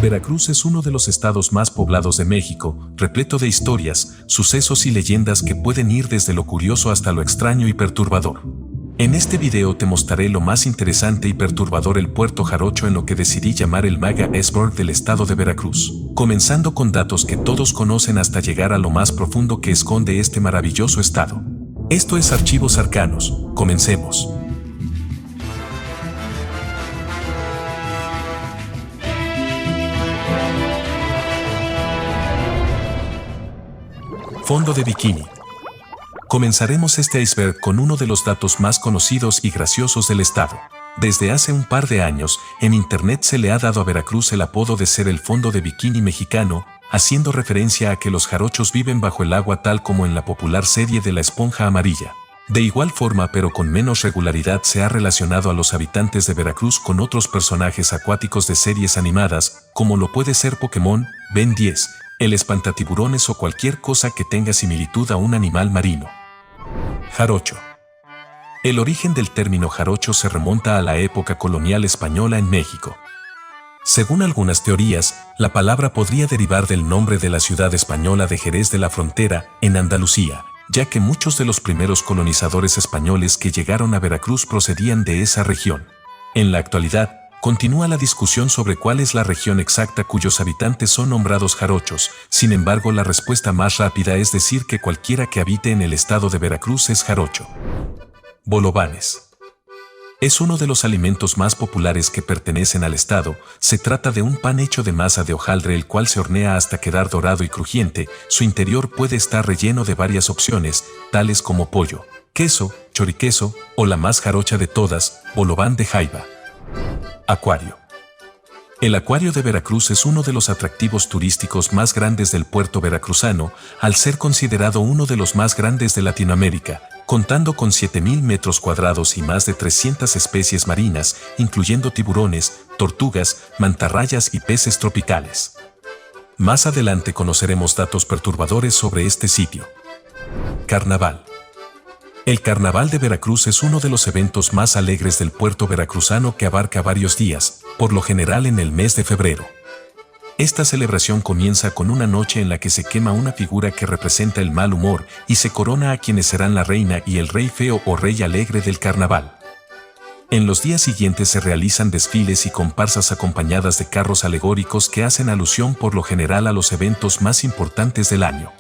Veracruz es uno de los estados más poblados de México, repleto de historias, sucesos y leyendas que pueden ir desde lo curioso hasta lo extraño y perturbador. En este video te mostraré lo más interesante y perturbador el Puerto Jarocho, en lo que decidí llamar el Mega Iceberg del estado de Veracruz, comenzando con datos que todos conocen hasta llegar a lo más profundo que esconde este maravilloso estado. Esto es Archivos Arcanos, comencemos. Fondo de bikini. Comenzaremos este iceberg con uno de los datos más conocidos y graciosos del estado. Desde hace un par de años, en internet se le ha dado a Veracruz el apodo de ser el fondo de bikini mexicano, haciendo referencia a que los jarochos viven bajo el agua tal como en la popular serie de La Esponja Amarilla. De igual forma, pero con menos regularidad, se ha relacionado a los habitantes de Veracruz con otros personajes acuáticos de series animadas, como lo puede ser Pokémon, Ben 10, el espantatiburones o cualquier cosa que tenga similitud a un animal marino. Jarocho. El origen del término jarocho se remonta a la época colonial española en México. Según algunas teorías, la palabra podría derivar del nombre de la ciudad española de Jerez de la Frontera, en Andalucía, ya que muchos de los primeros colonizadores españoles que llegaron a Veracruz procedían de esa región. En la actualidad, continúa la discusión sobre cuál es la región exacta cuyos habitantes son nombrados jarochos. Sin embargo, la respuesta más rápida es decir que cualquiera que habite en el estado de Veracruz es jarocho. Bolovanes. Es uno de los alimentos más populares que pertenecen al estado. Se trata de un pan hecho de masa de hojaldre, el cual se hornea hasta quedar dorado y crujiente. Su interior puede estar relleno de varias opciones, tales como pollo, queso, choriqueso o la más jarocha de todas, bolován de jaiba. Acuario. El acuario de Veracruz es uno de los atractivos turísticos más grandes del puerto veracruzano, al ser considerado uno de los más grandes de Latinoamérica, contando con 7.000 metros cuadrados y más de 300 especies marinas, incluyendo tiburones, tortugas, mantarrayas y peces tropicales. Más adelante conoceremos datos perturbadores sobre este sitio. Carnaval. El Carnaval de Veracruz es uno de los eventos más alegres del puerto veracruzano, que abarca varios días, por lo general en el mes de febrero. Esta celebración comienza con una noche en la que se quema una figura que representa el mal humor y se corona a quienes serán la reina y el rey feo o rey alegre del carnaval. En los días siguientes se realizan desfiles y comparsas acompañadas de carros alegóricos que hacen alusión por lo general a los eventos más importantes del año.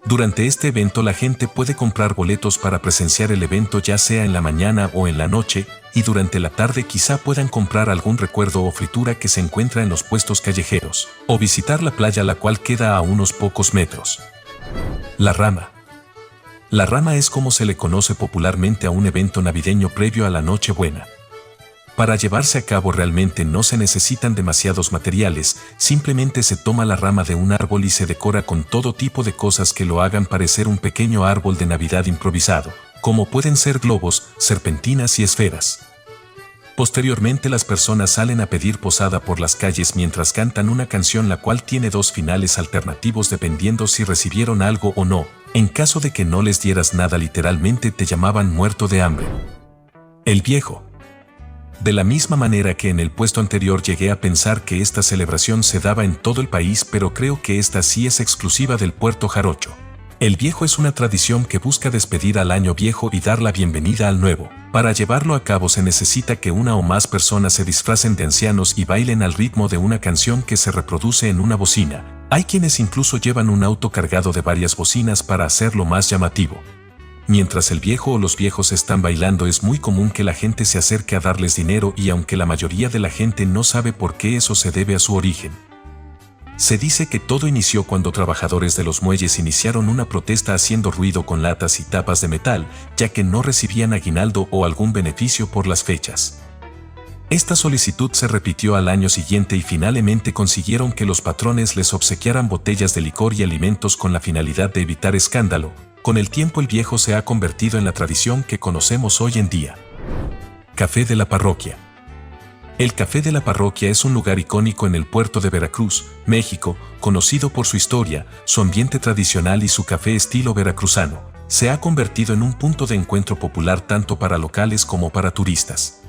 Durante este evento la gente puede comprar boletos para presenciar el evento, ya sea en la mañana o en la noche, y durante la tarde quizá puedan comprar algún recuerdo o fritura que se encuentra en los puestos callejeros, o visitar la playa, la cual queda a unos pocos metros. La Rama. La Rama es como se le conoce popularmente a un evento navideño previo a la Nochebuena. Para llevarse a cabo realmente no se necesitan demasiados materiales, simplemente se toma la rama de un árbol y se decora con todo tipo de cosas que lo hagan parecer un pequeño árbol de Navidad improvisado, como pueden ser globos, serpentinas y esferas. Posteriormente las personas salen a pedir posada por las calles mientras cantan una canción, la cual tiene dos finales alternativos dependiendo si recibieron algo o no. En caso de que no les dieras nada, literalmente te llamaban muerto de hambre. El Viejo. De la misma manera que en el puesto anterior, llegué a pensar que esta celebración se daba en todo el país, pero creo que esta sí es exclusiva del puerto jarocho. El Viejo es una tradición que busca despedir al año viejo y dar la bienvenida al nuevo. Para llevarlo a cabo se necesita que una o más personas se disfracen de ancianos y bailen al ritmo de una canción que se reproduce en una bocina. Hay quienes incluso llevan un auto cargado de varias bocinas para hacerlo más llamativo. Mientras el viejo o los viejos están bailando, es muy común que la gente se acerque a darles dinero, y aunque la mayoría de la gente no sabe por qué, eso se debe a su origen. Se dice que todo inició cuando trabajadores de los muelles iniciaron una protesta haciendo ruido con latas y tapas de metal, ya que no recibían aguinaldo o algún beneficio por las fechas. Esta solicitud se repitió al año siguiente y finalmente consiguieron que los patrones les obsequiaran botellas de licor y alimentos con la finalidad de evitar escándalo. Con el tiempo el Viejo se ha convertido en la tradición que conocemos hoy en día. Café de la Parroquia. El Café de la Parroquia es un lugar icónico en el puerto de Veracruz, México, conocido por su historia, su ambiente tradicional y su café estilo veracruzano. Se ha convertido en un punto de encuentro popular tanto para locales como para turistas.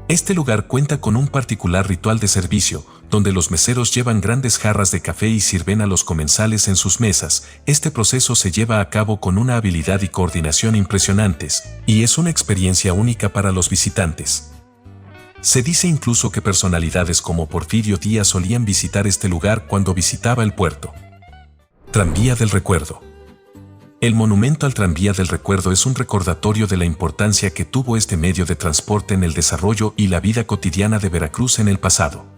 Este lugar cuenta con un particular ritual de servicio, donde los meseros llevan grandes jarras de café y sirven a los comensales en sus mesas. Este proceso se lleva a cabo con una habilidad y coordinación impresionantes, y es una experiencia única para los visitantes. Se dice incluso que personalidades como Porfirio Díaz solían visitar este lugar cuando visitaba el puerto. Tranvía del Recuerdo. El monumento al Tranvía del Recuerdo es un recordatorio de la importancia que tuvo este medio de transporte en el desarrollo y la vida cotidiana de Veracruz en el pasado.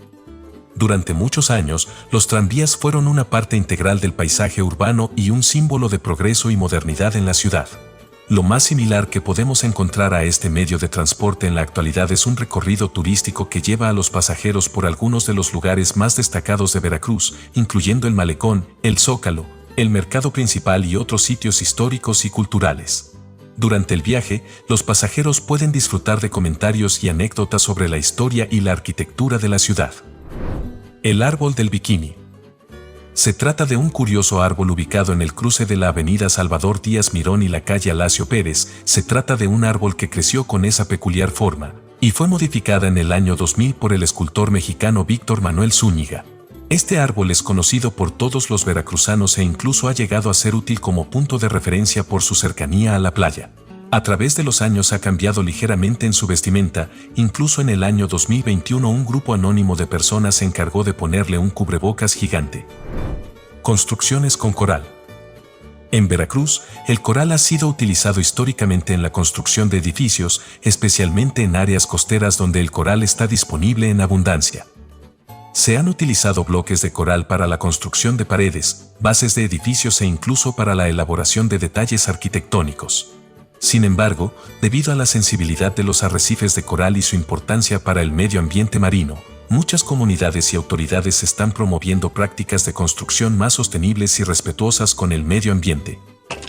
Durante muchos años, los tranvías fueron una parte integral del paisaje urbano y un símbolo de progreso y modernidad en la ciudad. Lo más similar que podemos encontrar a este medio de transporte en la actualidad es un recorrido turístico que lleva a los pasajeros por algunos de los lugares más destacados de Veracruz, incluyendo el Malecón, el Zócalo, el mercado principal y otros sitios históricos y culturales. Durante el viaje, los pasajeros pueden disfrutar de comentarios y anécdotas sobre la historia y la arquitectura de la ciudad. El Árbol del Bikini. Se trata de un curioso árbol ubicado en el cruce de la avenida Salvador Díaz Mirón y la calle Alasio Pérez. Se trata de un árbol que creció con esa peculiar forma, y fue modificada en el año 2000 por el escultor mexicano Víctor Manuel Zúñiga. Este árbol es conocido por todos los veracruzanos e incluso ha llegado a ser útil como punto de referencia por su cercanía a la playa. A través de los años ha cambiado ligeramente en su vestimenta, incluso en el año 2021 un grupo anónimo de personas se encargó de ponerle un cubrebocas gigante. Construcciones con coral. En Veracruz, el coral ha sido utilizado históricamente en la construcción de edificios, especialmente en áreas costeras donde el coral está disponible en abundancia. Se han utilizado bloques de coral para la construcción de paredes, bases de edificios e incluso para la elaboración de detalles arquitectónicos. Sin embargo, debido a la sensibilidad de los arrecifes de coral y su importancia para el medio ambiente marino, muchas comunidades y autoridades están promoviendo prácticas de construcción más sostenibles y respetuosas con el medio ambiente.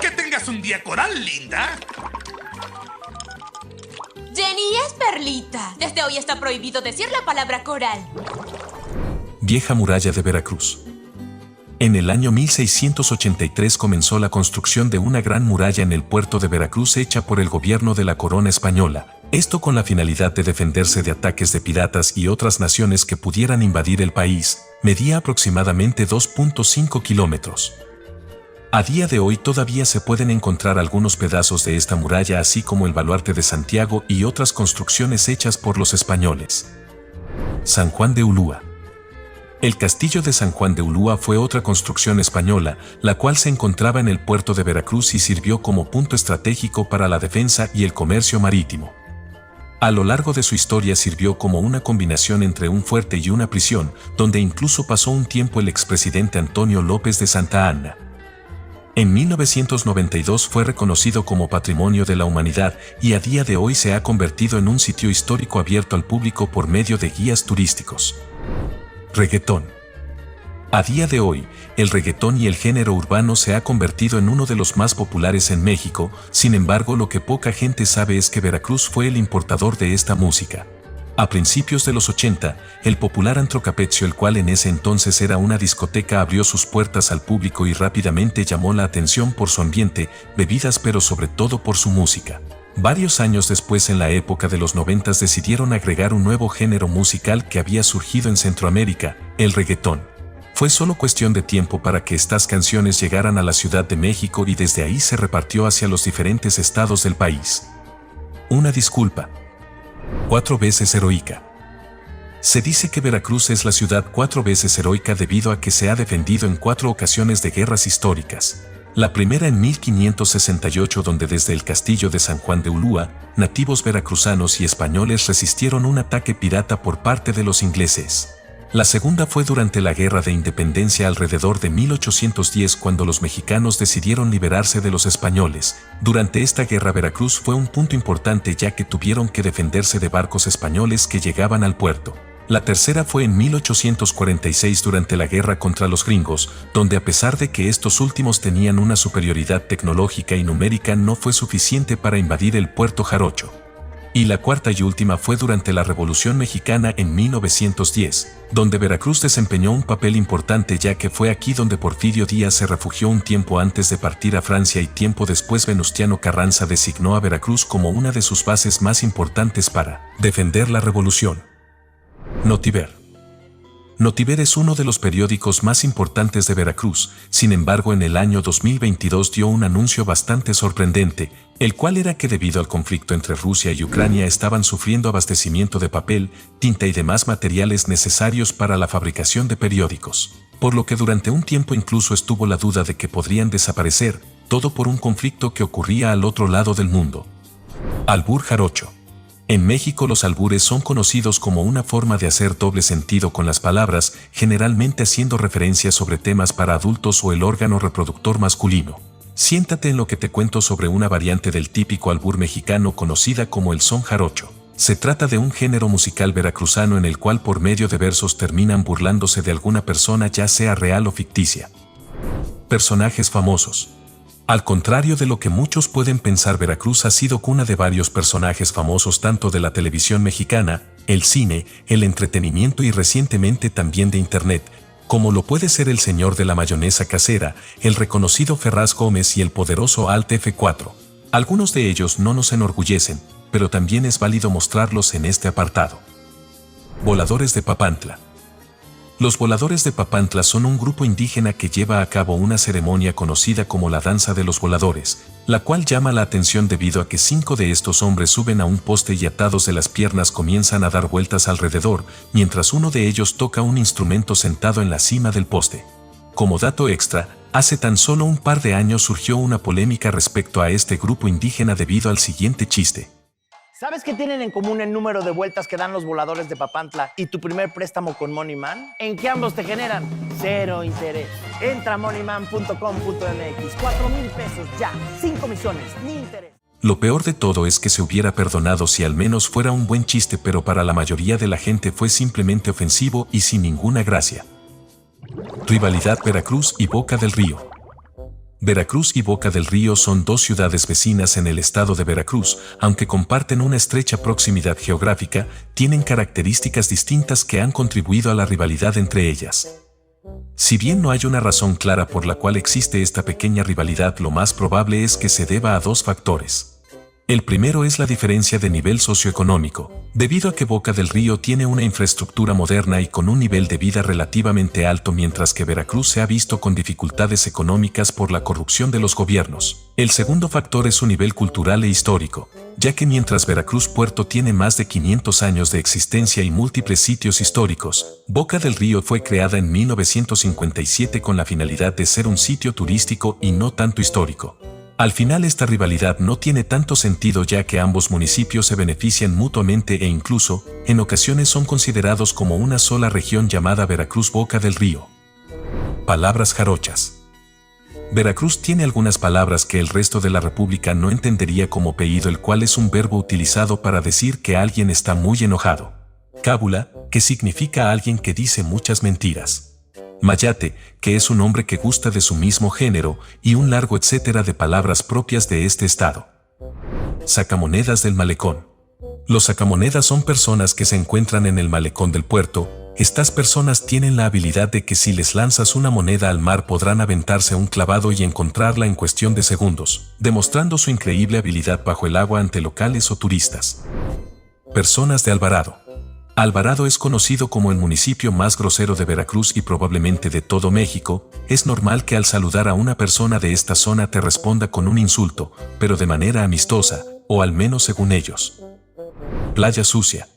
¡Que tengas un día coral, linda! Jenny es Perlita. Desde hoy está prohibido decir la palabra coral. Vieja muralla de Veracruz. En el año 1683 comenzó la construcción de una gran muralla en el puerto de Veracruz hecha por el gobierno de la corona española, esto con la finalidad de defenderse de ataques de piratas y otras naciones que pudieran invadir el país. Medía aproximadamente 2.5 kilómetros. A día de hoy todavía se pueden encontrar algunos pedazos de esta muralla así como el baluarte de Santiago y otras construcciones hechas por los españoles. San Juan de Ulúa. El castillo de San Juan de Ulúa fue otra construcción española, la cual se encontraba en el puerto de Veracruz y sirvió como punto estratégico para la defensa y el comercio marítimo. A lo largo de su historia sirvió como una combinación entre un fuerte y una prisión, donde incluso pasó un tiempo el expresidente Antonio López de Santa Anna. En 1992 fue reconocido como Patrimonio de la Humanidad y a día de hoy se ha convertido en un sitio histórico abierto al público por medio de guías turísticos. Reggaetón. A día de hoy, el reggaetón y el género urbano se ha convertido en uno de los más populares en México. Sin embargo, lo que poca gente sabe es que Veracruz fue el importador de esta música. A principios de los 80, el popular Antro Capecio, el cual en ese entonces era una discoteca, abrió sus puertas al público y rápidamente llamó la atención por su ambiente, bebidas, pero sobre todo por su música. Varios años después, en la época de los 90, decidieron agregar un nuevo género musical que había surgido en Centroamérica, el reggaetón. Fue solo cuestión de tiempo para que estas canciones llegaran a la Ciudad de México y desde ahí se repartió hacia los diferentes estados del país. Una disculpa. 4 veces heroica. Se dice que Veracruz es la ciudad 4 veces heroica debido a que se ha defendido en 4 ocasiones de guerras históricas. La primera en 1568, donde desde el castillo de San Juan de Ulúa, nativos veracruzanos y españoles resistieron un ataque pirata por parte de los ingleses. La segunda fue durante la Guerra de Independencia alrededor de 1810, cuando los mexicanos decidieron liberarse de los españoles. Durante esta guerra Veracruz fue un punto importante ya que tuvieron que defenderse de barcos españoles que llegaban al puerto. La tercera fue en 1846 durante la guerra contra los gringos, donde a pesar de que estos últimos tenían una superioridad tecnológica y numérica no fue suficiente para invadir el puerto jarocho. Y la cuarta y última fue durante la Revolución Mexicana en 1910, donde Veracruz desempeñó un papel importante ya que fue aquí donde Porfirio Díaz se refugió un tiempo antes de partir a Francia y tiempo después Venustiano Carranza designó a Veracruz como una de sus bases más importantes para defender la revolución. Notiver. Notiver es uno de los periódicos más importantes de Veracruz, sin embargo en el año 2022 dio un anuncio bastante sorprendente, el cual era que debido al conflicto entre Rusia y Ucrania estaban sufriendo abastecimiento de papel, tinta y demás materiales necesarios para la fabricación de periódicos, por lo que durante un tiempo incluso estuvo la duda de que podrían desaparecer, todo por un conflicto que ocurría al otro lado del mundo. Albur jarocho. En México los albures son conocidos como una forma de hacer doble sentido con las palabras, generalmente haciendo referencia sobre temas para adultos o el órgano reproductor masculino. Siéntate en lo que te cuento sobre una variante del típico albur mexicano conocida como el son jarocho. Se trata de un género musical veracruzano en el cual por medio de versos terminan burlándose de alguna persona ya sea real o ficticia. Personajes famosos. Al contrario de lo que muchos pueden pensar, Veracruz ha sido cuna de varios personajes famosos tanto de la televisión mexicana, el cine, el entretenimiento y recientemente también de internet, como lo puede ser el señor de la mayonesa casera, el reconocido Ferraz Gómez y el poderoso Alt F4. Algunos de ellos no nos enorgullecen, pero también es válido mostrarlos en este apartado. Voladores de Papantla. Los voladores de Papantla son un grupo indígena que lleva a cabo una ceremonia conocida como la danza de los voladores, la cual llama la atención debido a que 5 de estos hombres suben a un poste y atados de las piernas comienzan a dar vueltas alrededor, mientras uno de ellos toca un instrumento sentado en la cima del poste. Como dato extra, hace tan solo un par de años surgió una polémica respecto a este grupo indígena debido al siguiente chiste. ¿Sabes qué tienen en común el número de vueltas que dan los voladores de Papantla y tu primer préstamo con Moneyman? En que ambos te generan 0 interés. Entra a moneyman.com.mx, 4,000 pesos ya, sin comisiones, ni interés. Lo peor de todo es que se hubiera perdonado si al menos fuera un buen chiste, pero para la mayoría de la gente fue simplemente ofensivo y sin ninguna gracia. Rivalidad Veracruz y Boca del Río. Veracruz y Boca del Río son dos ciudades vecinas en el estado de Veracruz, aunque comparten una estrecha proximidad geográfica, tienen características distintas que han contribuido a la rivalidad entre ellas. Si bien no hay una razón clara por la cual existe esta pequeña rivalidad, lo más probable es que se deba a 2 factores. El primero es la diferencia de nivel socioeconómico, debido a que Boca del Río tiene una infraestructura moderna y con un nivel de vida relativamente alto, mientras que Veracruz se ha visto con dificultades económicas por la corrupción de los gobiernos. El segundo factor es su nivel cultural e histórico, ya que mientras Veracruz Puerto tiene más de 500 años de existencia y múltiples sitios históricos, Boca del Río fue creada en 1957 con la finalidad de ser un sitio turístico y no tanto histórico. Al final esta rivalidad no tiene tanto sentido, ya que ambos municipios se benefician mutuamente e incluso, en ocasiones son considerados como una sola región llamada Veracruz Boca del Río. Palabras jarochas. Veracruz tiene algunas palabras que el resto de la República no entendería, como peído, el cual es un verbo utilizado para decir que alguien está muy enojado. Cábula, que significa alguien que dice muchas mentiras. Mayate, que es un hombre que gusta de su mismo género, y un largo etcétera de palabras propias de este estado. Sacamonedas del malecón. Los sacamonedas son personas que se encuentran en el malecón del puerto. Estas personas tienen la habilidad de que si les lanzas una moneda al mar podrán aventarse un clavado y encontrarla en cuestión de segundos, demostrando su increíble habilidad bajo el agua ante locales o turistas. Personas de Alvarado. Alvarado es conocido como el municipio más grosero de Veracruz y probablemente de todo México. Es normal que al saludar a una persona de esta zona te responda con un insulto, pero de manera amistosa, o al menos según ellos. Playa sucia.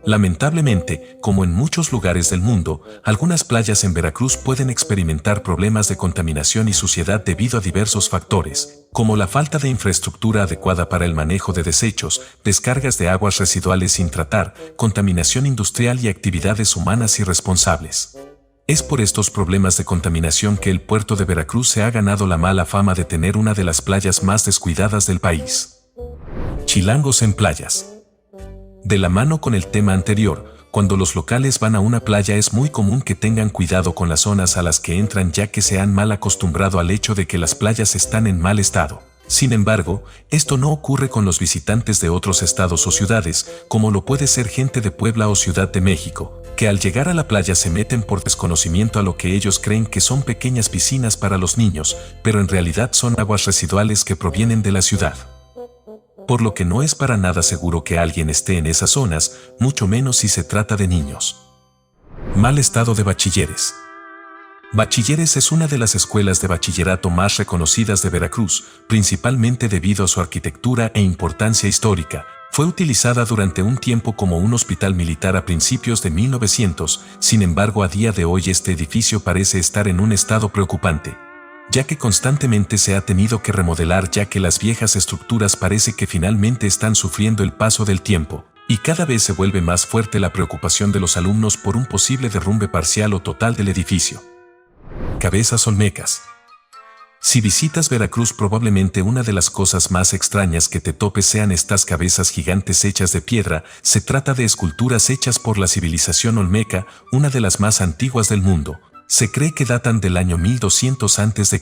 Lamentablemente, como en muchos lugares del mundo, algunas playas en Veracruz pueden experimentar problemas de contaminación y suciedad debido a diversos factores, como la falta de infraestructura adecuada para el manejo de desechos, descargas de aguas residuales sin tratar, contaminación industrial y actividades humanas irresponsables. Es por estos problemas de contaminación que el puerto de Veracruz se ha ganado la mala fama de tener una de las playas más descuidadas del país. Chilangos en playas. De la mano con el tema anterior, cuando los locales van a una playa es muy común que tengan cuidado con las zonas a las que entran, ya que se han mal acostumbrado al hecho de que las playas están en mal estado. Sin embargo, esto no ocurre con los visitantes de otros estados o ciudades, como lo puede ser gente de Puebla o Ciudad de México, que al llegar a la playa se meten por desconocimiento a lo que ellos creen que son pequeñas piscinas para los niños, pero en realidad son aguas residuales que provienen de la ciudad. Por lo que no es para nada seguro que alguien esté en esas zonas, mucho menos si se trata de niños. Mal estado de Bachilleres. Bachilleres es una de las escuelas de bachillerato más reconocidas de Veracruz, principalmente debido a su arquitectura e importancia histórica. Fue utilizada durante un tiempo como un hospital militar a principios de 1900, sin embargo a día de hoy este edificio parece estar en un estado preocupante, ya que constantemente se ha tenido que remodelar ya que las viejas estructuras parece que finalmente están sufriendo el paso del tiempo, y cada vez se vuelve más fuerte la preocupación de los alumnos por un posible derrumbe parcial o total del edificio. Cabezas olmecas. Si visitas Veracruz, probablemente una de las cosas más extrañas que te topes sean estas cabezas gigantes hechas de piedra. Se trata de esculturas hechas por la civilización olmeca, una de las más antiguas del mundo. Se cree que datan del año 1200 a.C.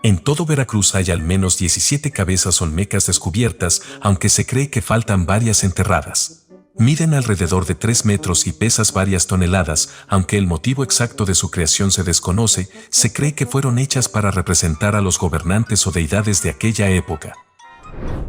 En todo Veracruz hay al menos 17 cabezas olmecas descubiertas, aunque se cree que faltan varias enterradas. Miden alrededor de 3 metros y pesan varias toneladas, aunque el motivo exacto de su creación se desconoce. Se cree que fueron hechas para representar a los gobernantes o deidades de aquella época.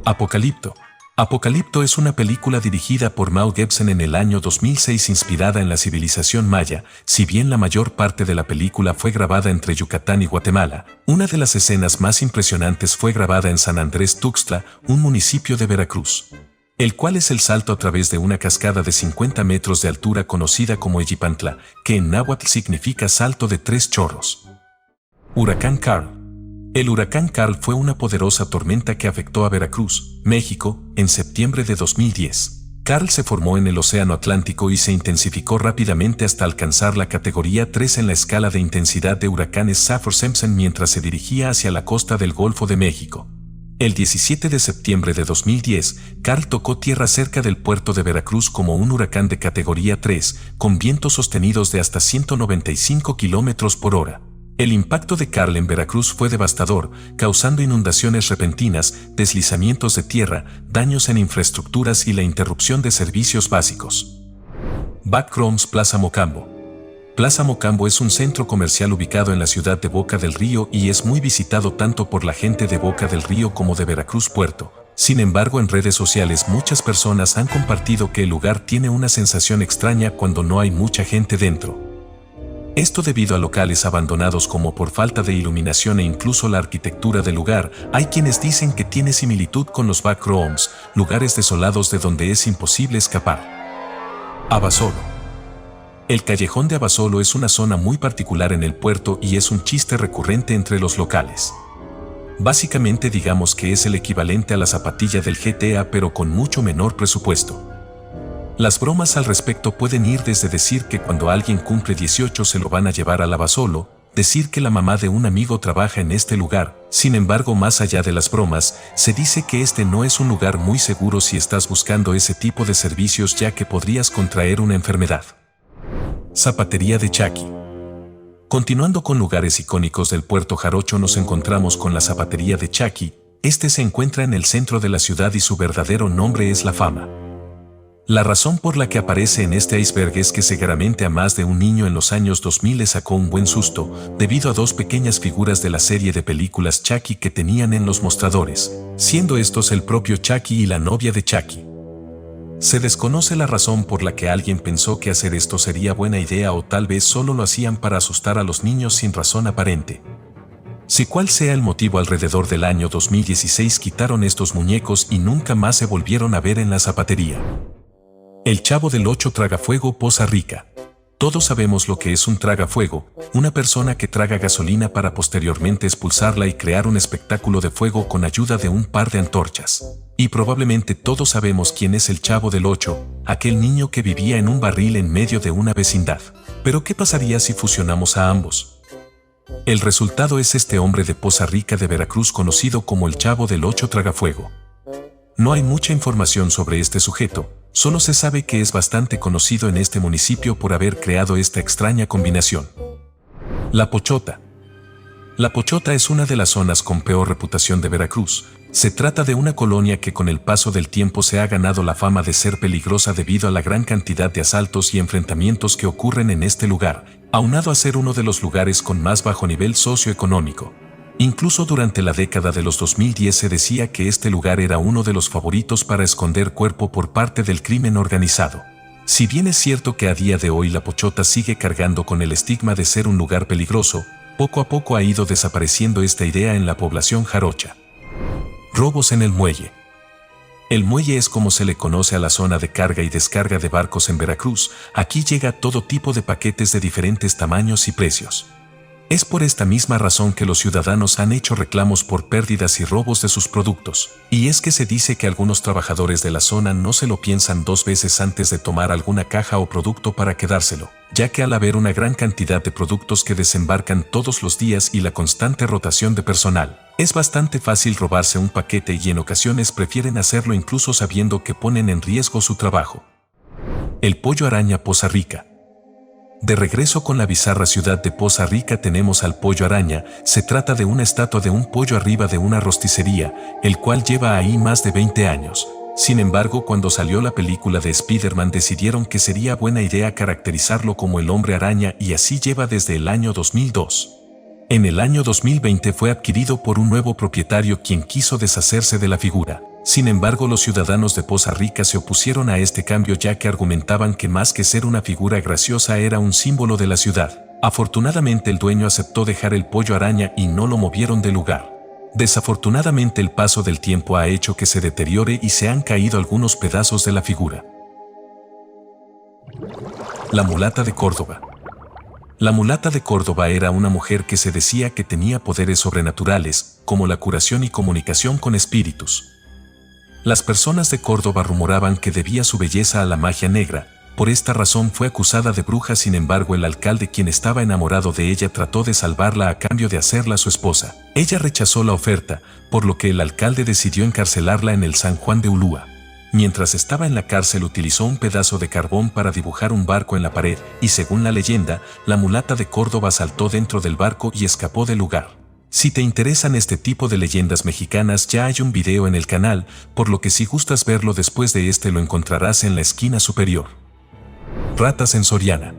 Apocalipto. Apocalipto es una película dirigida por Mel Gibson en el año 2006 inspirada en la civilización maya. Si bien la mayor parte de la película fue grabada entre Yucatán y Guatemala, una de las escenas más impresionantes fue grabada en San Andrés Tuxtla, un municipio de Veracruz, el cual es el salto a través de una cascada de 50 metros de altura conocida como Eyipantla, que en náhuatl significa salto de 3 chorros. Huracán Karl. El huracán Karl fue una poderosa tormenta que afectó a Veracruz, México, en septiembre de 2010. Karl se formó en el Océano Atlántico y se intensificó rápidamente hasta alcanzar la categoría 3 en la escala de intensidad de huracanes Saffir-Simpson mientras se dirigía hacia la costa del Golfo de México. El 17 de septiembre de 2010, Karl tocó tierra cerca del puerto de Veracruz como un huracán de categoría 3, con vientos sostenidos de hasta 195 kilómetros por hora. El impacto de Karl en Veracruz fue devastador, causando inundaciones repentinas, deslizamientos de tierra, daños en infraestructuras y la interrupción de servicios básicos. Backrooms Plaza Mocambo. Plaza Mocambo es un centro comercial ubicado en la ciudad de Boca del Río y es muy visitado tanto por la gente de Boca del Río como de Veracruz Puerto. Sin embargo, en redes sociales muchas personas han compartido que el lugar tiene una sensación extraña cuando no hay mucha gente dentro. Esto debido a locales abandonados como por falta de iluminación e incluso la arquitectura del lugar. Hay quienes dicen que tiene similitud con los backrooms, lugares desolados de donde es imposible escapar. Abasolo. El callejón de Abasolo es una zona muy particular en el puerto y es un chiste recurrente entre los locales. Básicamente digamos que es el equivalente a la zapatilla del GTA pero con mucho menor presupuesto. Las bromas al respecto pueden ir desde decir que cuando alguien cumple 18 se lo van a llevar al Abasolo, decir que la mamá de un amigo trabaja en este lugar. Sin embargo, más allá de las bromas, se dice que este no es un lugar muy seguro si estás buscando ese tipo de servicios ya que podrías contraer una enfermedad. Zapatería de Chaki. Continuando con lugares icónicos del Puerto Jarocho, nos encontramos con la Zapatería de Chaki. Este se encuentra en el centro de la ciudad y su verdadero nombre es La Fama. La razón por la que aparece en este iceberg es que seguramente a más de un niño en los años 2000 le sacó un buen susto, debido a dos pequeñas figuras de la serie de películas Chucky que tenían en los mostradores, siendo estos el propio Chucky y la novia de Chucky. Se desconoce la razón por la que alguien pensó que hacer esto sería buena idea o tal vez solo lo hacían para asustar a los niños sin razón aparente. Si cual sea el motivo, alrededor del año 2016 quitaron estos muñecos y nunca más se volvieron a ver en la zapatería. El Chavo del Ocho Tragafuego Poza Rica. Todos sabemos lo que es un tragafuego, una persona que traga gasolina para posteriormente expulsarla y crear un espectáculo de fuego con ayuda de un par de antorchas. Y probablemente todos sabemos quién es el Chavo del Ocho, aquel niño que vivía en un barril en medio de una vecindad. Pero ¿qué pasaría si fusionamos a ambos? El resultado es este hombre de Poza Rica de Veracruz conocido como el Chavo del Ocho Tragafuego. No hay mucha información sobre este sujeto, solo se sabe que es bastante conocido en este municipio por haber creado esta extraña combinación. La Pochota. La Pochota es una de las zonas con peor reputación de Veracruz. Se trata de una colonia que con el paso del tiempo se ha ganado la fama de ser peligrosa debido a la gran cantidad de asaltos y enfrentamientos que ocurren en este lugar, aunado a ser uno de los lugares con más bajo nivel socioeconómico. Incluso durante la década de los 2010 se decía que este lugar era uno de los favoritos para esconder cuerpo por parte del crimen organizado. Si bien es cierto que a día de hoy La Pochota sigue cargando con el estigma de ser un lugar peligroso, poco a poco ha ido desapareciendo esta idea en la población jarocha. Robos en el muelle. El muelle es como se le conoce a la zona de carga y descarga de barcos en Veracruz. Aquí llega todo tipo de paquetes de diferentes tamaños y precios. Es por esta misma razón que los ciudadanos han hecho reclamos por pérdidas y robos de sus productos. Y es que se dice que algunos trabajadores de la zona no se lo piensan 2 veces antes de tomar alguna caja o producto para quedárselo, ya que al haber una gran cantidad de productos que desembarcan todos los días y la constante rotación de personal, es bastante fácil robarse un paquete y en ocasiones prefieren hacerlo incluso sabiendo que ponen en riesgo su trabajo. El pollo araña Poza Rica. De regreso con la bizarra ciudad de Poza Rica tenemos al pollo araña. Se trata de una estatua de un pollo arriba de una rosticería, el cual lleva ahí más de 20 años. Sin embargo, cuando salió la película de Spider-Man decidieron que sería buena idea caracterizarlo como el hombre araña y así lleva desde el año 2002. En el año 2020 fue adquirido por un nuevo propietario quien quiso deshacerse de la figura. Sin embargo, los ciudadanos de Poza Rica se opusieron a este cambio ya que argumentaban que más que ser una figura graciosa era un símbolo de la ciudad. Afortunadamente el dueño aceptó dejar el pollo araña y no lo movieron del lugar. Desafortunadamente el paso del tiempo ha hecho que se deteriore y se han caído algunos pedazos de la figura. La mulata de Córdoba. La mulata de Córdoba era una mujer que se decía que tenía poderes sobrenaturales, como la curación y comunicación con espíritus. Las personas de Córdoba rumoraban que debía su belleza a la magia negra. Por esta razón fue acusada de bruja. Sin embargo, el alcalde, quien estaba enamorado de ella, trató de salvarla a cambio de hacerla su esposa. Ella rechazó la oferta, por lo que el alcalde decidió encarcelarla en el San Juan de Ulúa. Mientras estaba en la cárcel utilizó un pedazo de carbón para dibujar un barco en la pared y según la leyenda, la mulata de Córdoba saltó dentro del barco y escapó del lugar. Si te interesan este tipo de leyendas mexicanas, ya hay un video en el canal, por lo que si gustas verlo después de este lo encontrarás en la esquina superior. Ratas en Soriana.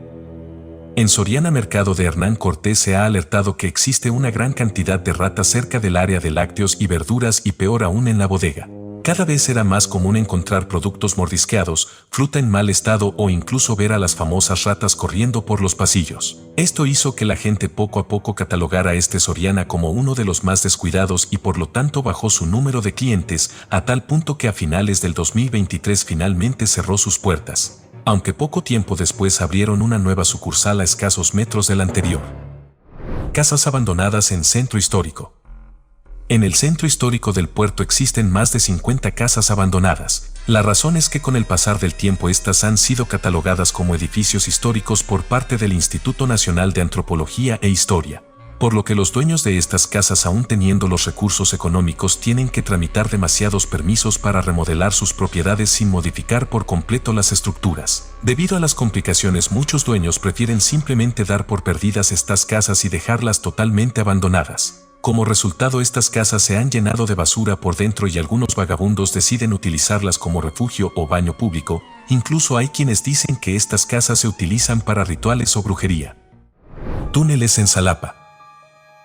En Soriana Mercado de Hernán Cortés se ha alertado que existe una gran cantidad de ratas cerca del área de lácteos y verduras y peor aún en la bodega. Cada vez era más común encontrar productos mordisqueados, fruta en mal estado o incluso ver a las famosas ratas corriendo por los pasillos. Esto hizo que la gente poco a poco catalogara a este Soriana como uno de los más descuidados y por lo tanto bajó su número de clientes a tal punto que a finales del 2023 finalmente cerró sus puertas, aunque poco tiempo después abrieron una nueva sucursal a escasos metros del anterior. Casas abandonadas en Centro Histórico. En el centro histórico del puerto existen más de 50 casas abandonadas. La razón es que con el pasar del tiempo estas han sido catalogadas como edificios históricos por parte del Instituto Nacional de Antropología e Historia, por lo que los dueños de estas casas, aún teniendo los recursos económicos, tienen que tramitar demasiados permisos para remodelar sus propiedades sin modificar por completo las estructuras. Debido a las complicaciones, muchos dueños prefieren simplemente dar por perdidas estas casas y dejarlas totalmente abandonadas. Como resultado, estas casas se han llenado de basura por dentro y algunos vagabundos deciden utilizarlas como refugio o baño público. Incluso hay quienes dicen que estas casas se utilizan para rituales o brujería. Túneles en Xalapa.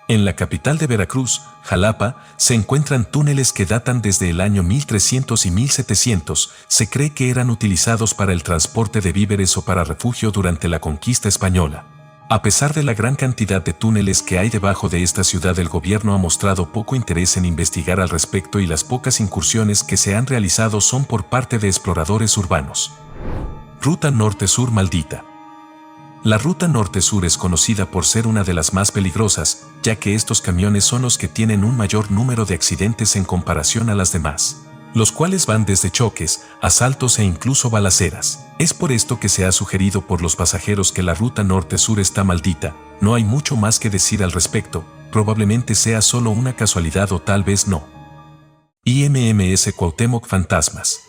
En la capital de Veracruz, Xalapa, se encuentran túneles que datan desde el año 1300 y 1700. Se cree que eran utilizados para el transporte de víveres o para refugio durante la conquista española. A pesar de la gran cantidad de túneles que hay debajo de esta ciudad, el gobierno ha mostrado poco interés en investigar al respecto y las pocas incursiones que se han realizado son por parte de exploradores urbanos. Ruta Norte-Sur maldita. La Ruta Norte-Sur es conocida por ser una de las más peligrosas, ya que estos camiones son los que tienen un mayor número de accidentes en comparación a las demás, los cuales van desde choques, asaltos e incluso balaceras. Es por esto que se ha sugerido por los pasajeros que la Ruta Norte-Sur está maldita. No hay mucho más que decir al respecto, probablemente sea solo una casualidad o tal vez no. IMMS Cuauhtémoc Fantasmas.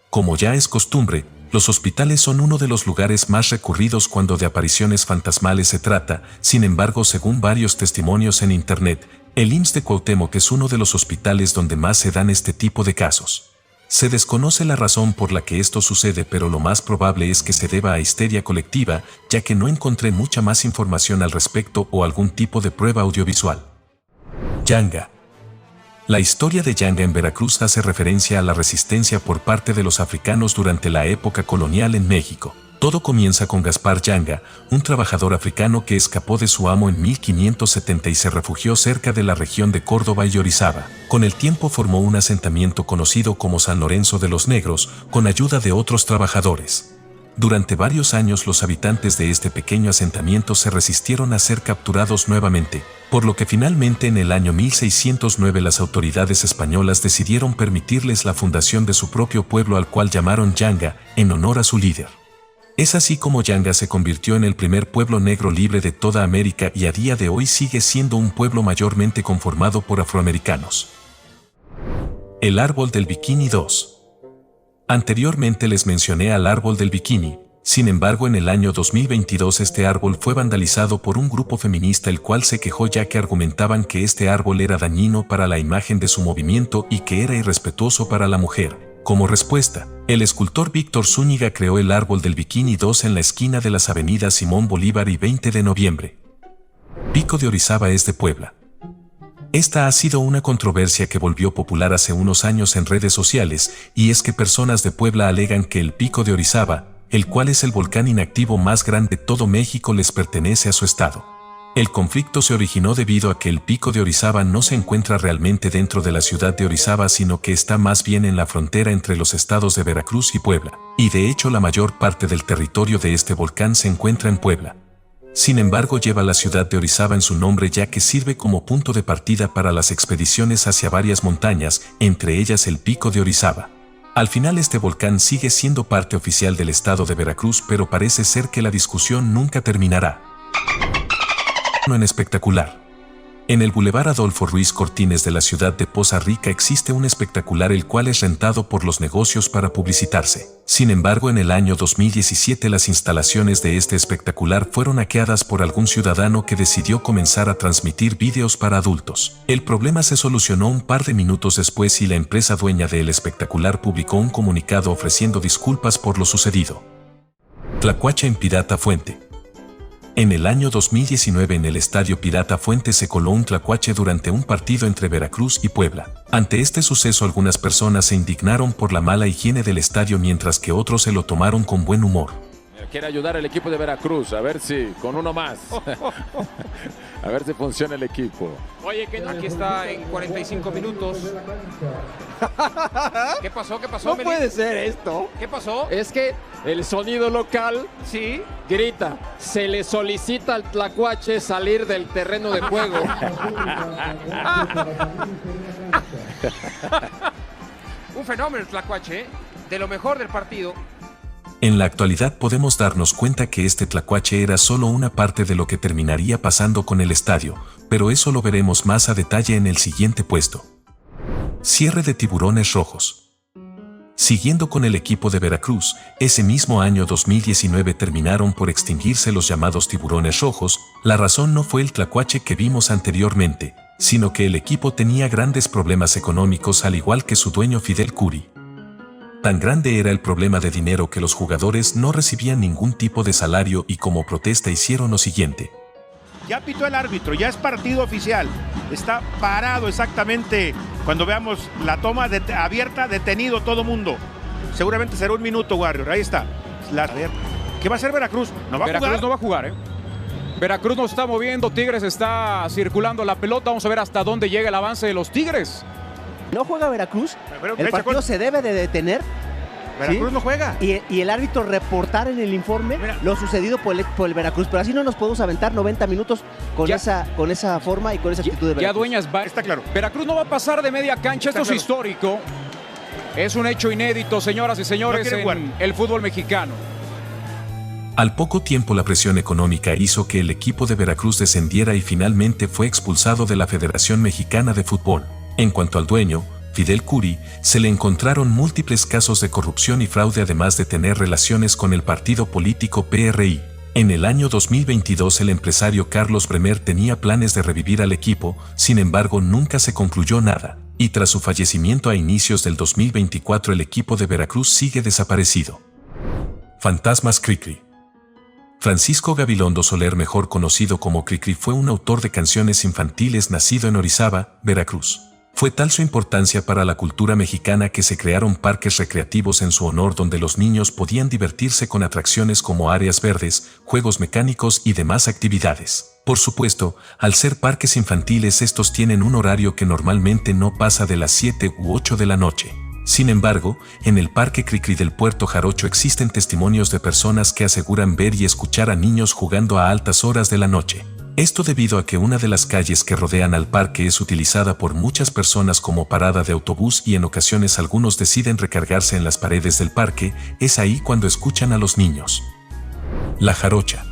Como ya es costumbre, los hospitales son uno de los lugares más recurridos cuando de apariciones fantasmales se trata. Sin embargo, según varios testimonios en internet, el IMSS de Cuauhtémoc es uno de los hospitales donde más se dan este tipo de casos. Se desconoce la razón por la que esto sucede, pero lo más probable es que se deba a histeria colectiva, ya que no encontré mucha más información al respecto o algún tipo de prueba audiovisual. Yanga. La historia de Yanga en Veracruz hace referencia a la resistencia por parte de los africanos durante la época colonial en México. Todo comienza con Gaspar Yanga, un trabajador africano que escapó de su amo en 1570 y se refugió cerca de la región de Córdoba y Orizaba. Con el tiempo formó un asentamiento conocido como San Lorenzo de los Negros, con ayuda de otros trabajadores. Durante varios años los habitantes de este pequeño asentamiento se resistieron a ser capturados nuevamente, por lo que finalmente en el año 1609 las autoridades españolas decidieron permitirles la fundación de su propio pueblo al cual llamaron Yanga, en honor a su líder. Es así como Yanga se convirtió en el primer pueblo negro libre de toda América y a día de hoy sigue siendo un pueblo mayormente conformado por afroamericanos. El árbol del bikini 2. Anteriormente les mencioné al árbol del bikini, sin embargo en el año 2022 este árbol fue vandalizado por un grupo feminista el cual se quejó ya que argumentaban que este árbol era dañino para la imagen de su movimiento y que era irrespetuoso para la mujer. Como respuesta, el escultor Víctor Zúñiga creó el árbol del bikini 2 en la esquina de las avenidas Simón Bolívar y 20 de noviembre. Pico de Orizaba es de Puebla. Esta ha sido una controversia que volvió popular hace unos años en redes sociales, y es que personas de Puebla alegan que el Pico de Orizaba, el cual es el volcán inactivo más grande de todo México, les pertenece a su estado. El conflicto se originó debido a que el Pico de Orizaba no se encuentra realmente dentro de la ciudad de Orizaba, sino que está más bien en la frontera entre los estados de Veracruz y Puebla, y de hecho la mayor parte del territorio de este volcán se encuentra en Puebla. Sin embargo, lleva la ciudad de Orizaba en su nombre ya que sirve como punto de partida para las expediciones hacia varias montañas, entre ellas el Pico de Orizaba. Al final este volcán sigue siendo parte oficial del estado de Veracruz, pero parece ser que la discusión nunca terminará. En espectacular. En el Boulevard Adolfo Ruiz Cortines de la ciudad de Poza Rica existe un espectacular el cual es rentado por los negocios para publicitarse. Sin embargo, en el año 2017 las instalaciones de este espectacular fueron hackeadas por algún ciudadano que decidió comenzar a transmitir vídeos para adultos. El problema se solucionó un par de minutos después y la empresa dueña del espectacular publicó un comunicado ofreciendo disculpas por lo sucedido. Tlacuache en Pirata Fuente. En el año 2019 en el Estadio Pirata Fuente se coló un tlacuache durante un partido entre Veracruz y Puebla. Ante este suceso algunas personas se indignaron por la mala higiene del estadio mientras que otros se lo tomaron con buen humor. Quiere ayudar el equipo de Veracruz, a ver si con uno más. A ver si funciona el equipo. Oye, que aquí está en 45 minutos. ¿Qué pasó? ¿Qué pasó? No puede ser esto. ¿Qué pasó? Es que el sonido local Sí. grita, se le solicita al tlacuache salir del terreno de juego. Un fenómeno el tlacuache, ¿eh? De lo mejor del partido. En la actualidad podemos darnos cuenta que este tlacuache era solo una parte de lo que terminaría pasando con el estadio, pero eso lo veremos más a detalle en el siguiente puesto. Cierre de tiburones rojos. Siguiendo con el equipo de Veracruz, ese mismo año 2019 terminaron por extinguirse los llamados tiburones rojos. La razón no fue el tlacuache que vimos anteriormente, sino que el equipo tenía grandes problemas económicos al igual que su dueño Fidel Curi. Tan grande era el problema de dinero que los jugadores no recibían ningún tipo de salario y como protesta hicieron lo siguiente. Ya pitó el árbitro, ya es partido oficial. Está parado exactamente. Cuando veamos la toma abierta, detenido todo mundo. Seguramente será un minuto, Warrior. Ahí está. ¿Qué va a hacer Veracruz? ¿No va a Veracruz jugar? no va a jugar, ¿eh? Veracruz no está moviendo, Tigres está circulando la pelota. Vamos a ver hasta dónde llega el avance de los Tigres. No juega Veracruz, Pero, el partido se debe de detener. Veracruz ¿sí? no juega. Y el árbitro reportar en el informe Mira. lo sucedido por el Veracruz. Pero así no nos podemos aventar 90 minutos con esa forma y con esa actitud de Veracruz. Ya Dueñas va. Está claro. Veracruz no va a pasar de media cancha, Está esto es claro. histórico. Es un hecho inédito, señoras y señores, No quiere jugar. en el fútbol mexicano. Al poco tiempo la presión económica hizo que el equipo de Veracruz descendiera y finalmente fue expulsado de la Federación Mexicana de Fútbol. En cuanto al dueño, Fidel Curi, se le encontraron múltiples casos de corrupción y fraude además de tener relaciones con el partido político PRI. En el año 2022 el empresario Carlos Bremer tenía planes de revivir al equipo, sin embargo nunca se concluyó nada, y tras su fallecimiento a inicios del 2024 el equipo de Veracruz sigue desaparecido. Fantasmas Cricri. Francisco Gabilondo Soler, mejor conocido como Cricri, fue un autor de canciones infantiles nacido en Orizaba, Veracruz. Fue tal su importancia para la cultura mexicana que se crearon parques recreativos en su honor donde los niños podían divertirse con atracciones como áreas verdes, juegos mecánicos y demás actividades. Por supuesto, al ser parques infantiles estos tienen un horario que normalmente no pasa de las 7 u 8 de la noche. Sin embargo, en el Parque Cricri del Puerto Jarocho existen testimonios de personas que aseguran ver y escuchar a niños jugando a altas horas de la noche. Esto debido a que una de las calles que rodean al parque es utilizada por muchas personas como parada de autobús y en ocasiones algunos deciden recargarse en las paredes del parque, es ahí cuando escuchan a los niños. La jarocha.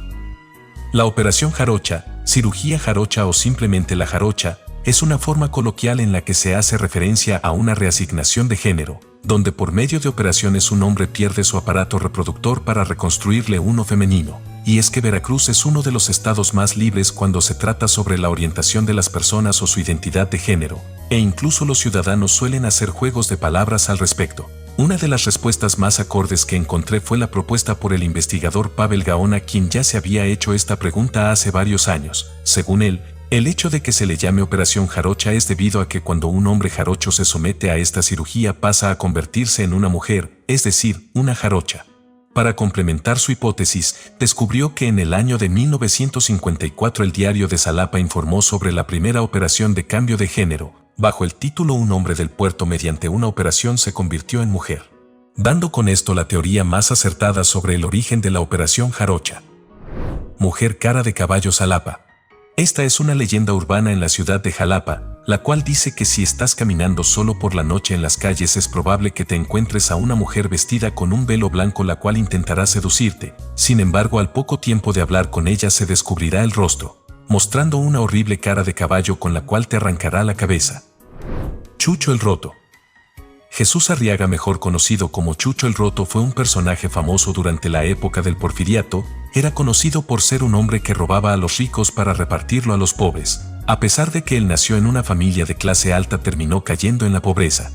La operación jarocha, cirugía jarocha o simplemente la jarocha, es una forma coloquial en la que se hace referencia a una reasignación de género, donde por medio de operaciones un hombre pierde su aparato reproductor para reconstruirle uno femenino. Y es que Veracruz es uno de los estados más libres cuando se trata sobre la orientación de las personas o su identidad de género, e incluso los ciudadanos suelen hacer juegos de palabras al respecto. Una de las respuestas más acordes que encontré fue la propuesta por el investigador Pavel Gaona, quien ya se había hecho esta pregunta hace varios años. Según él, el hecho de que se le llame operación jarocha es debido a que cuando un hombre jarocho se somete a esta cirugía pasa a convertirse en una mujer, es decir, una jarocha. Para complementar su hipótesis, descubrió que en el año de 1954 el diario de Xalapa informó sobre la primera operación de cambio de género, bajo el título Un hombre del puerto mediante una operación se convirtió en mujer, dando con esto la teoría más acertada sobre el origen de la operación jarocha. Mujer cara de caballo Xalapa. Esta es una leyenda urbana en la ciudad de Xalapa, la cual dice que si estás caminando solo por la noche en las calles es probable que te encuentres a una mujer vestida con un velo blanco la cual intentará seducirte. Sin embargo, al poco tiempo de hablar con ella se descubrirá el rostro, mostrando una horrible cara de caballo con la cual te arrancará la cabeza. Chucho el Roto. Jesús Arriaga, mejor conocido como Chucho el Roto, fue un personaje famoso durante la época del Porfiriato. Era conocido por ser un hombre que robaba a los ricos para repartirlo a los pobres. A pesar de que él nació en una familia de clase alta, terminó cayendo en la pobreza,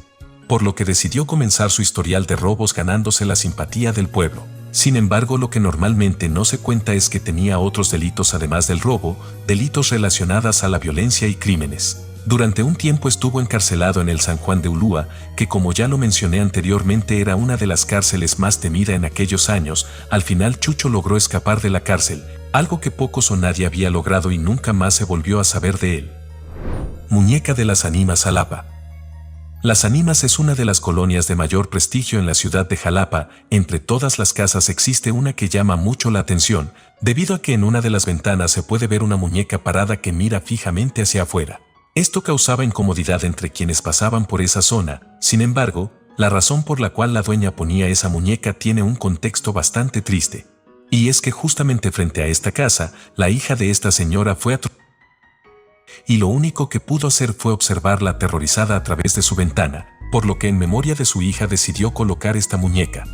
por lo que decidió comenzar su historial de robos ganándose la simpatía del pueblo. Sin embargo, lo que normalmente no se cuenta es que tenía otros delitos además del robo, delitos relacionados a la violencia y crímenes. Durante un tiempo estuvo encarcelado en el San Juan de Ulúa, que como ya lo mencioné anteriormente era una de las cárceles más temida en aquellos años. Al final Chucho logró escapar de la cárcel, algo que pocos o nadie había logrado y nunca más se volvió a saber de él. Muñeca de las Ánimas Xalapa. Las Ánimas es una de las colonias de mayor prestigio en la ciudad de Xalapa. Entre todas las casas existe una que llama mucho la atención, debido a que en una de las ventanas se puede ver una muñeca parada que mira fijamente hacia afuera. Esto causaba incomodidad entre quienes pasaban por esa zona. Sin embargo, la razón por la cual la dueña ponía esa muñeca tiene un contexto bastante triste. Y es que justamente frente a esta casa, la hija de esta señora fue atropellada. Y lo único que pudo hacer fue observarla aterrorizada a través de su ventana, por lo que en memoria de su hija decidió colocar esta muñeca.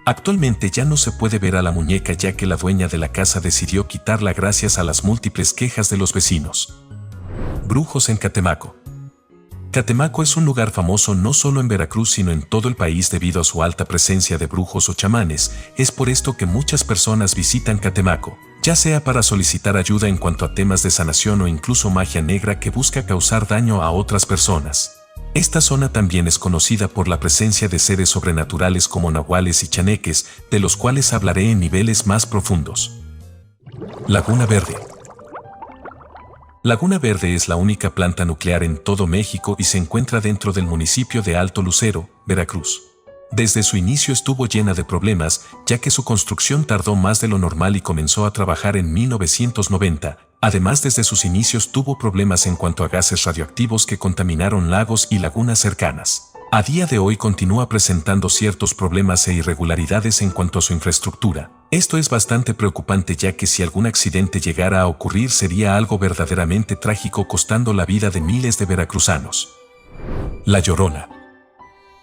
Actualmente ya no se puede ver a la muñeca ya que la dueña de la casa decidió quitarla gracias a las múltiples quejas de los vecinos. Brujos en Catemaco. Catemaco es un lugar famoso no solo en Veracruz sino en todo el país debido a su alta presencia de brujos o chamanes. Es por esto que muchas personas visitan Catemaco, ya sea para solicitar ayuda en cuanto a temas de sanación o incluso magia negra que busca causar daño a otras personas. Esta zona también es conocida por la presencia de seres sobrenaturales como nahuales y chaneques, de los cuales hablaré en niveles más profundos. Laguna Verde. Laguna Verde es la única planta nuclear en todo México y se encuentra dentro del municipio de Alto Lucero, Veracruz. Desde su inicio estuvo llena de problemas, ya que su construcción tardó más de lo normal y comenzó a trabajar en 1990. Además, desde sus inicios tuvo problemas en cuanto a gases radioactivos que contaminaron lagos y lagunas cercanas. A día de hoy continúa presentando ciertos problemas e irregularidades en cuanto a su infraestructura. Esto es bastante preocupante ya que si algún accidente llegara a ocurrir sería algo verdaderamente trágico costando la vida de miles de veracruzanos. La Llorona.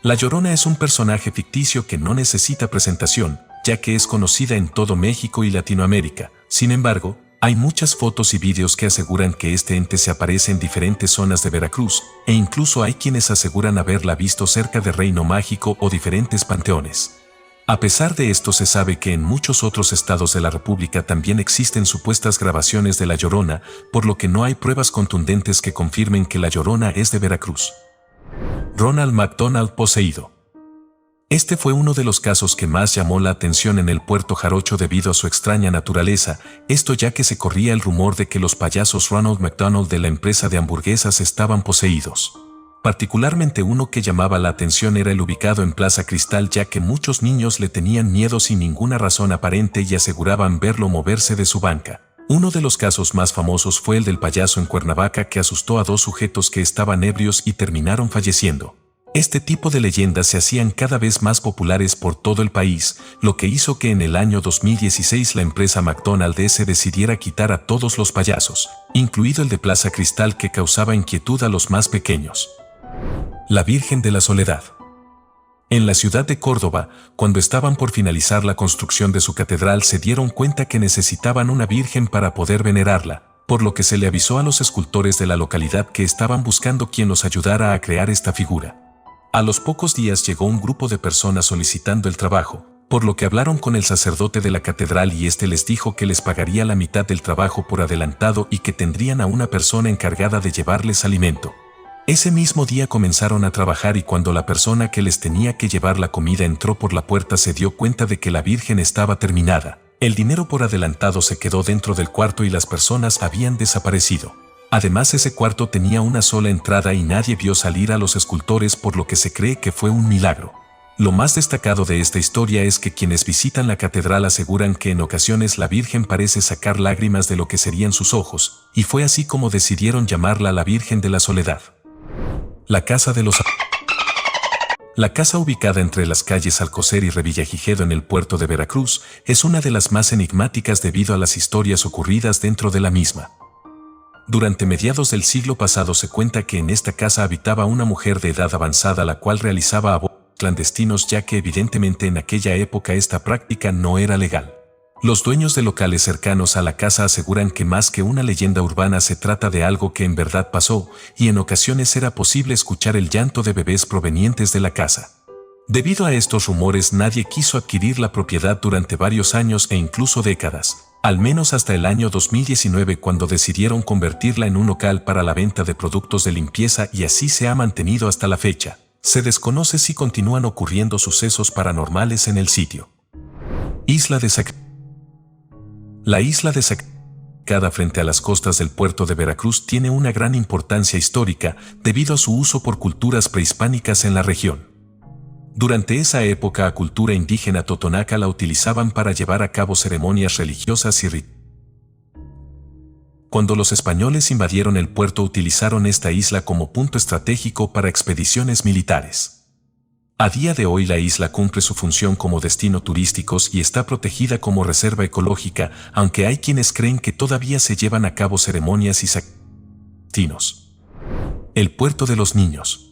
La Llorona es un personaje ficticio que no necesita presentación, ya que es conocida en todo México y Latinoamérica. Sin embargo, hay muchas fotos y vídeos que aseguran que este ente se aparece en diferentes zonas de Veracruz, e incluso hay quienes aseguran haberla visto cerca de Reino Mágico o diferentes panteones. A pesar de esto, se sabe que en muchos otros estados de la República también existen supuestas grabaciones de La Llorona, por lo que no hay pruebas contundentes que confirmen que La Llorona es de Veracruz. Ronald McDonald poseído. Este fue uno de los casos que más llamó la atención en el Puerto Jarocho debido a su extraña naturaleza, esto ya que se corría el rumor de que los payasos Ronald McDonald de la empresa de hamburguesas estaban poseídos. Particularmente uno que llamaba la atención era el ubicado en Plaza Cristal, ya que muchos niños le tenían miedo sin ninguna razón aparente y aseguraban verlo moverse de su banca. Uno de los casos más famosos fue el del payaso en Cuernavaca que asustó a 2 sujetos que estaban ebrios y terminaron falleciendo. Este tipo de leyendas se hacían cada vez más populares por todo el país, lo que hizo que en el año 2016 la empresa McDonald's decidiera quitar a todos los payasos, incluido el de Plaza Cristal que causaba inquietud a los más pequeños. La Virgen de la Soledad. En la ciudad de Córdoba, cuando estaban por finalizar la construcción de su catedral, se dieron cuenta que necesitaban una virgen para poder venerarla, por lo que se le avisó a los escultores de la localidad que estaban buscando quien los ayudara a crear esta figura. A los pocos días llegó un grupo de personas solicitando el trabajo, por lo que hablaron con el sacerdote de la catedral y este les dijo que les pagaría la mitad del trabajo por adelantado y que tendrían a una persona encargada de llevarles alimento. Ese mismo día comenzaron a trabajar y cuando la persona que les tenía que llevar la comida entró por la puerta se dio cuenta de que la virgen estaba terminada. El dinero por adelantado se quedó dentro del cuarto y las personas habían desaparecido. Además, ese cuarto tenía una sola entrada y nadie vio salir a los escultores, por lo que se cree que fue un milagro. Lo más destacado de esta historia es que quienes visitan la catedral aseguran que en ocasiones la Virgen parece sacar lágrimas de lo que serían sus ojos, y fue así como decidieron llamarla la Virgen de la Soledad. La Casa de los... La casa, ubicada entre las calles Alcocer y Revillagigedo en el puerto de Veracruz, es una de las más enigmáticas debido a las historias ocurridas dentro de la misma. Durante mediados del siglo pasado se cuenta que en esta casa habitaba una mujer de edad avanzada la cual realizaba abortos clandestinos, ya que evidentemente en aquella época esta práctica no era legal. Los dueños de locales cercanos a la casa aseguran que más que una leyenda urbana se trata de algo que en verdad pasó, y en ocasiones era posible escuchar el llanto de bebés provenientes de la casa. Debido a estos rumores, nadie quiso adquirir la propiedad durante varios años e incluso décadas, al menos hasta el año 2019 cuando decidieron convertirla en un local para la venta de productos de limpieza, y así se ha mantenido hasta la fecha. Se desconoce si continúan ocurriendo sucesos paranormales en el sitio. Isla de Zacatecas. La isla de Zacatecas, frente a las costas del puerto de Veracruz, tiene una gran importancia histórica debido a su uso por culturas prehispánicas en la región. Durante esa época, la cultura indígena totonaca la utilizaban para llevar a cabo ceremonias religiosas y rituales. Cuando los españoles invadieron el puerto, utilizaron esta isla como punto estratégico para expediciones militares. A día de hoy la isla cumple su función como destino turístico y está protegida como reserva ecológica, aunque hay quienes creen que todavía se llevan a cabo ceremonias y sacrificios. El puerto de los niños.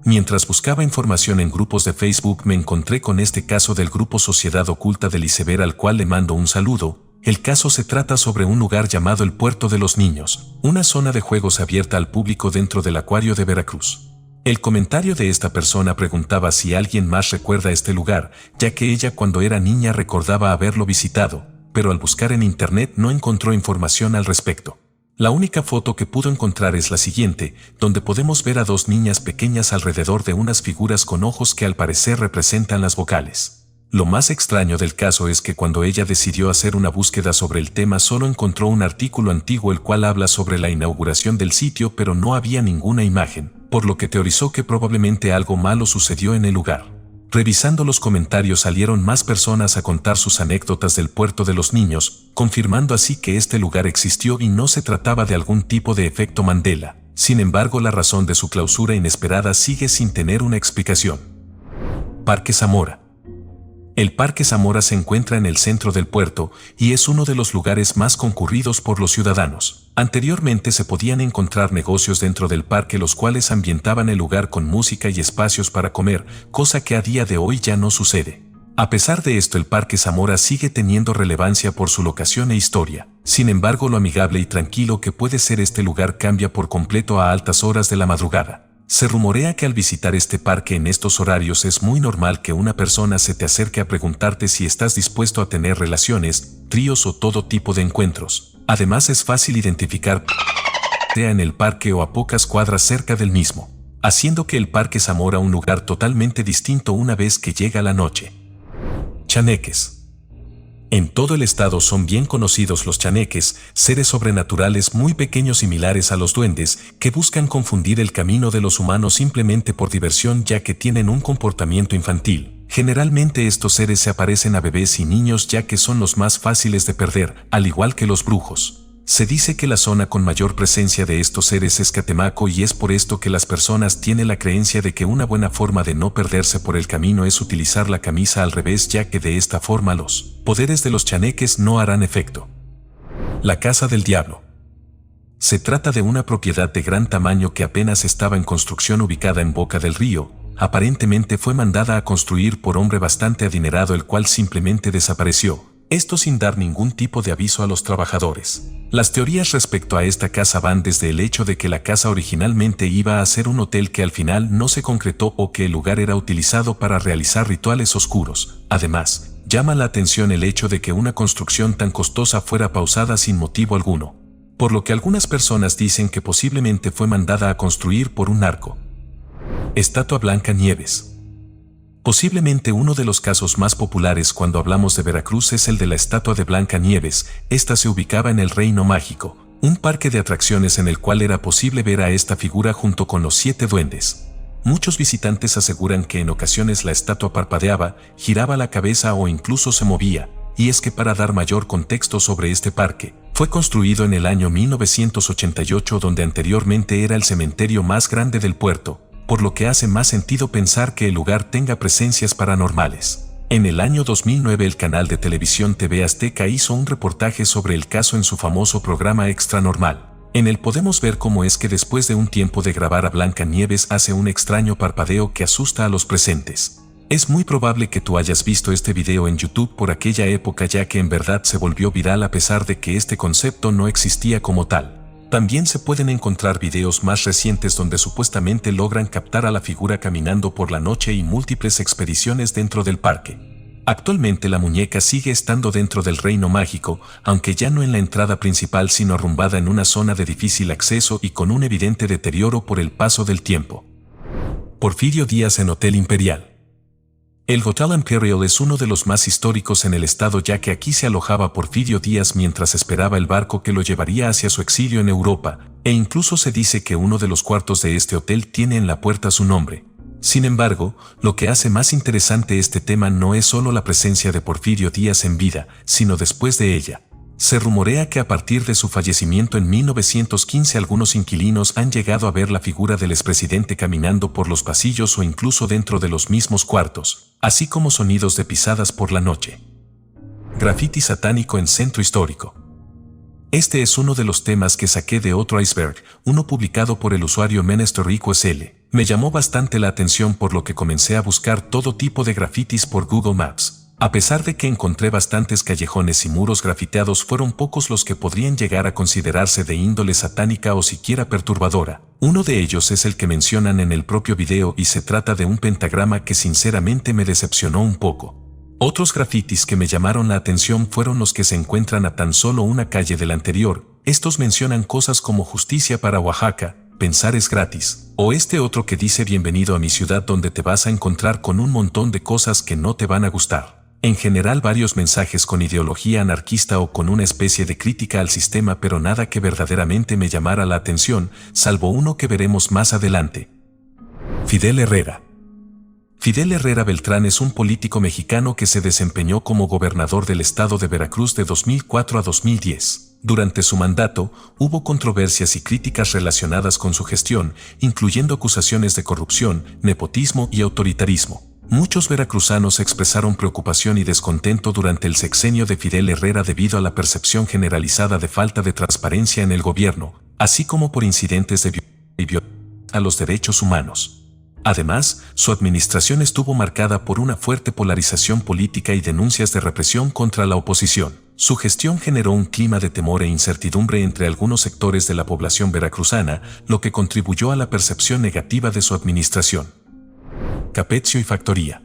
Mientras buscaba información en grupos de Facebook me encontré con este caso del grupo Sociedad Oculta del Iceberg, al cual le mando un saludo. El caso se trata sobre un lugar llamado el Puerto de los Niños, una zona de juegos abierta al público dentro del acuario de Veracruz. El comentario de esta persona preguntaba si alguien más recuerda este lugar, ya que ella cuando era niña recordaba haberlo visitado, pero al buscar en internet no encontró información al respecto. La única foto que pudo encontrar es la siguiente, donde podemos ver a 2 niñas pequeñas alrededor de unas figuras con ojos que al parecer representan las vocales. Lo más extraño del caso es que cuando ella decidió hacer una búsqueda sobre el tema solo encontró un artículo antiguo el cual habla sobre la inauguración del sitio, pero no había ninguna imagen, por lo que teorizó que probablemente algo malo sucedió en el lugar. Revisando los comentarios salieron más personas a contar sus anécdotas del Puerto de los Niños, confirmando así que este lugar existió y no se trataba de algún tipo de efecto Mandela. Sin embargo, la razón de su clausura inesperada sigue sin tener una explicación. Parque Zamora. El Parque Zamora se encuentra en el centro del puerto y es uno de los lugares más concurridos por los ciudadanos. Anteriormente se podían encontrar negocios dentro del parque los cuales ambientaban el lugar con música y espacios para comer, cosa que a día de hoy ya no sucede. A pesar de esto, el Parque Zamora sigue teniendo relevancia por su locación e historia. Sin embargo, lo amigable y tranquilo que puede ser este lugar cambia por completo a altas horas de la madrugada. Se rumorea que al visitar este parque en estos horarios es muy normal que una persona se te acerque a preguntarte si estás dispuesto a tener relaciones, tríos o todo tipo de encuentros. Además, es fácil identificar sea en el parque o a pocas cuadras cerca del mismo. haciendo que el Parque Zamora un lugar totalmente distinto una vez que llega la noche. Chaneques. En todo el estado son bien conocidos los chaneques, seres sobrenaturales muy pequeños similares a los duendes, que buscan confundir el camino de los humanos simplemente por diversión ya que tienen un comportamiento infantil. Generalmente estos seres se aparecen a bebés y niños ya que son los más fáciles de perder, al igual que los brujos. Se dice que la zona con mayor presencia de estos seres es Catemaco y es por esto que las personas tienen la creencia de que una buena forma de no perderse por el camino es utilizar la camisa al revés ya que de esta forma los poderes de los chaneques no harán efecto. La Casa del Diablo. Se trata de una propiedad de gran tamaño que apenas estaba en construcción ubicada en Boca del Río. Aparentemente fue mandada a construir por hombre bastante adinerado el cual simplemente desapareció. Esto sin dar ningún tipo de aviso a los trabajadores. Las teorías respecto a esta casa van desde el hecho de que la casa originalmente iba a ser un hotel que al final no se concretó o que el lugar era utilizado para realizar rituales oscuros. Además, llama la atención el hecho de que una construcción tan costosa fuera pausada sin motivo alguno. Por lo que algunas personas dicen que posiblemente fue mandada a construir por un narco. Estatua Blanca Nieves. Posiblemente uno de los casos más populares cuando hablamos de Veracruz es el de la estatua de Blanca Nieves. Esta se ubicaba en el Reino Mágico, un parque de atracciones en el cual era posible ver a esta figura junto con los 7 duendes. Muchos visitantes aseguran que en ocasiones la estatua parpadeaba, giraba la cabeza o incluso se movía, y es que para dar mayor contexto sobre este parque, fue construido en el año 1988 donde anteriormente era el cementerio más grande del puerto, por lo que hace más sentido pensar que el lugar tenga presencias paranormales. En el año 2009 el canal de televisión TV Azteca hizo un reportaje sobre el caso en su famoso programa Extra Normal. En él podemos ver cómo es que después de un tiempo de grabar a Blanca Nieves hace un extraño parpadeo que asusta a los presentes. Es muy probable que tú hayas visto este video en YouTube por aquella época ya que en verdad se volvió viral a pesar de que este concepto no existía como tal. También se pueden encontrar videos más recientes donde supuestamente logran captar a la figura caminando por la noche y múltiples expediciones dentro del parque. Actualmente la muñeca sigue estando dentro del Reino Mágico, aunque ya no en la entrada principal sino arrumbada en una zona de difícil acceso y con un evidente deterioro por el paso del tiempo. Porfirio Díaz en Hotel Imperial. El Hotel Imperial es uno de los más históricos en el estado ya que aquí se alojaba Porfirio Díaz mientras esperaba el barco que lo llevaría hacia su exilio en Europa, e incluso se dice que uno de los cuartos de este hotel tiene en la puerta su nombre. Sin embargo, lo que hace más interesante este tema no es solo la presencia de Porfirio Díaz en vida, sino después de ella. Se rumorea que a partir de su fallecimiento en 1915 algunos inquilinos han llegado a ver la figura del expresidente caminando por los pasillos o incluso dentro de los mismos cuartos, así como sonidos de pisadas por la noche. Grafiti satánico en Centro Histórico. Este es uno de los temas que saqué de otro iceberg, uno publicado por el usuario Menestorrico SL. Me llamó bastante la atención por lo que comencé a buscar todo tipo de grafitis por Google Maps. A pesar de que encontré bastantes callejones y muros grafiteados, fueron pocos los que podrían llegar a considerarse de índole satánica o siquiera perturbadora. Uno de ellos es el que mencionan en el propio video y se trata de un pentagrama que sinceramente me decepcionó un poco. Otros grafitis que me llamaron la atención fueron los que se encuentran a tan solo una calle del anterior. Estos mencionan cosas como justicia para Oaxaca, pensar es gratis, o este otro que dice bienvenido a mi ciudad donde te vas a encontrar con un montón de cosas que no te van a gustar. En general varios mensajes con ideología anarquista o con una especie de crítica al sistema pero nada que verdaderamente me llamara la atención, salvo uno que veremos más adelante. Fidel Herrera. Fidel Herrera Beltrán es un político mexicano que se desempeñó como gobernador del estado de Veracruz de 2004 a 2010. Durante su mandato, hubo controversias y críticas relacionadas con su gestión, incluyendo acusaciones de corrupción, nepotismo y autoritarismo. Muchos veracruzanos expresaron preocupación y descontento durante el sexenio de Fidel Herrera debido a la percepción generalizada de falta de transparencia en el gobierno, así como por incidentes de violación a los derechos humanos. Además, su administración estuvo marcada por una fuerte polarización política y denuncias de represión contra la oposición. Su gestión generó un clima de temor e incertidumbre entre algunos sectores de la población veracruzana, lo que contribuyó a la percepción negativa de su administración. Capecio y Factoría.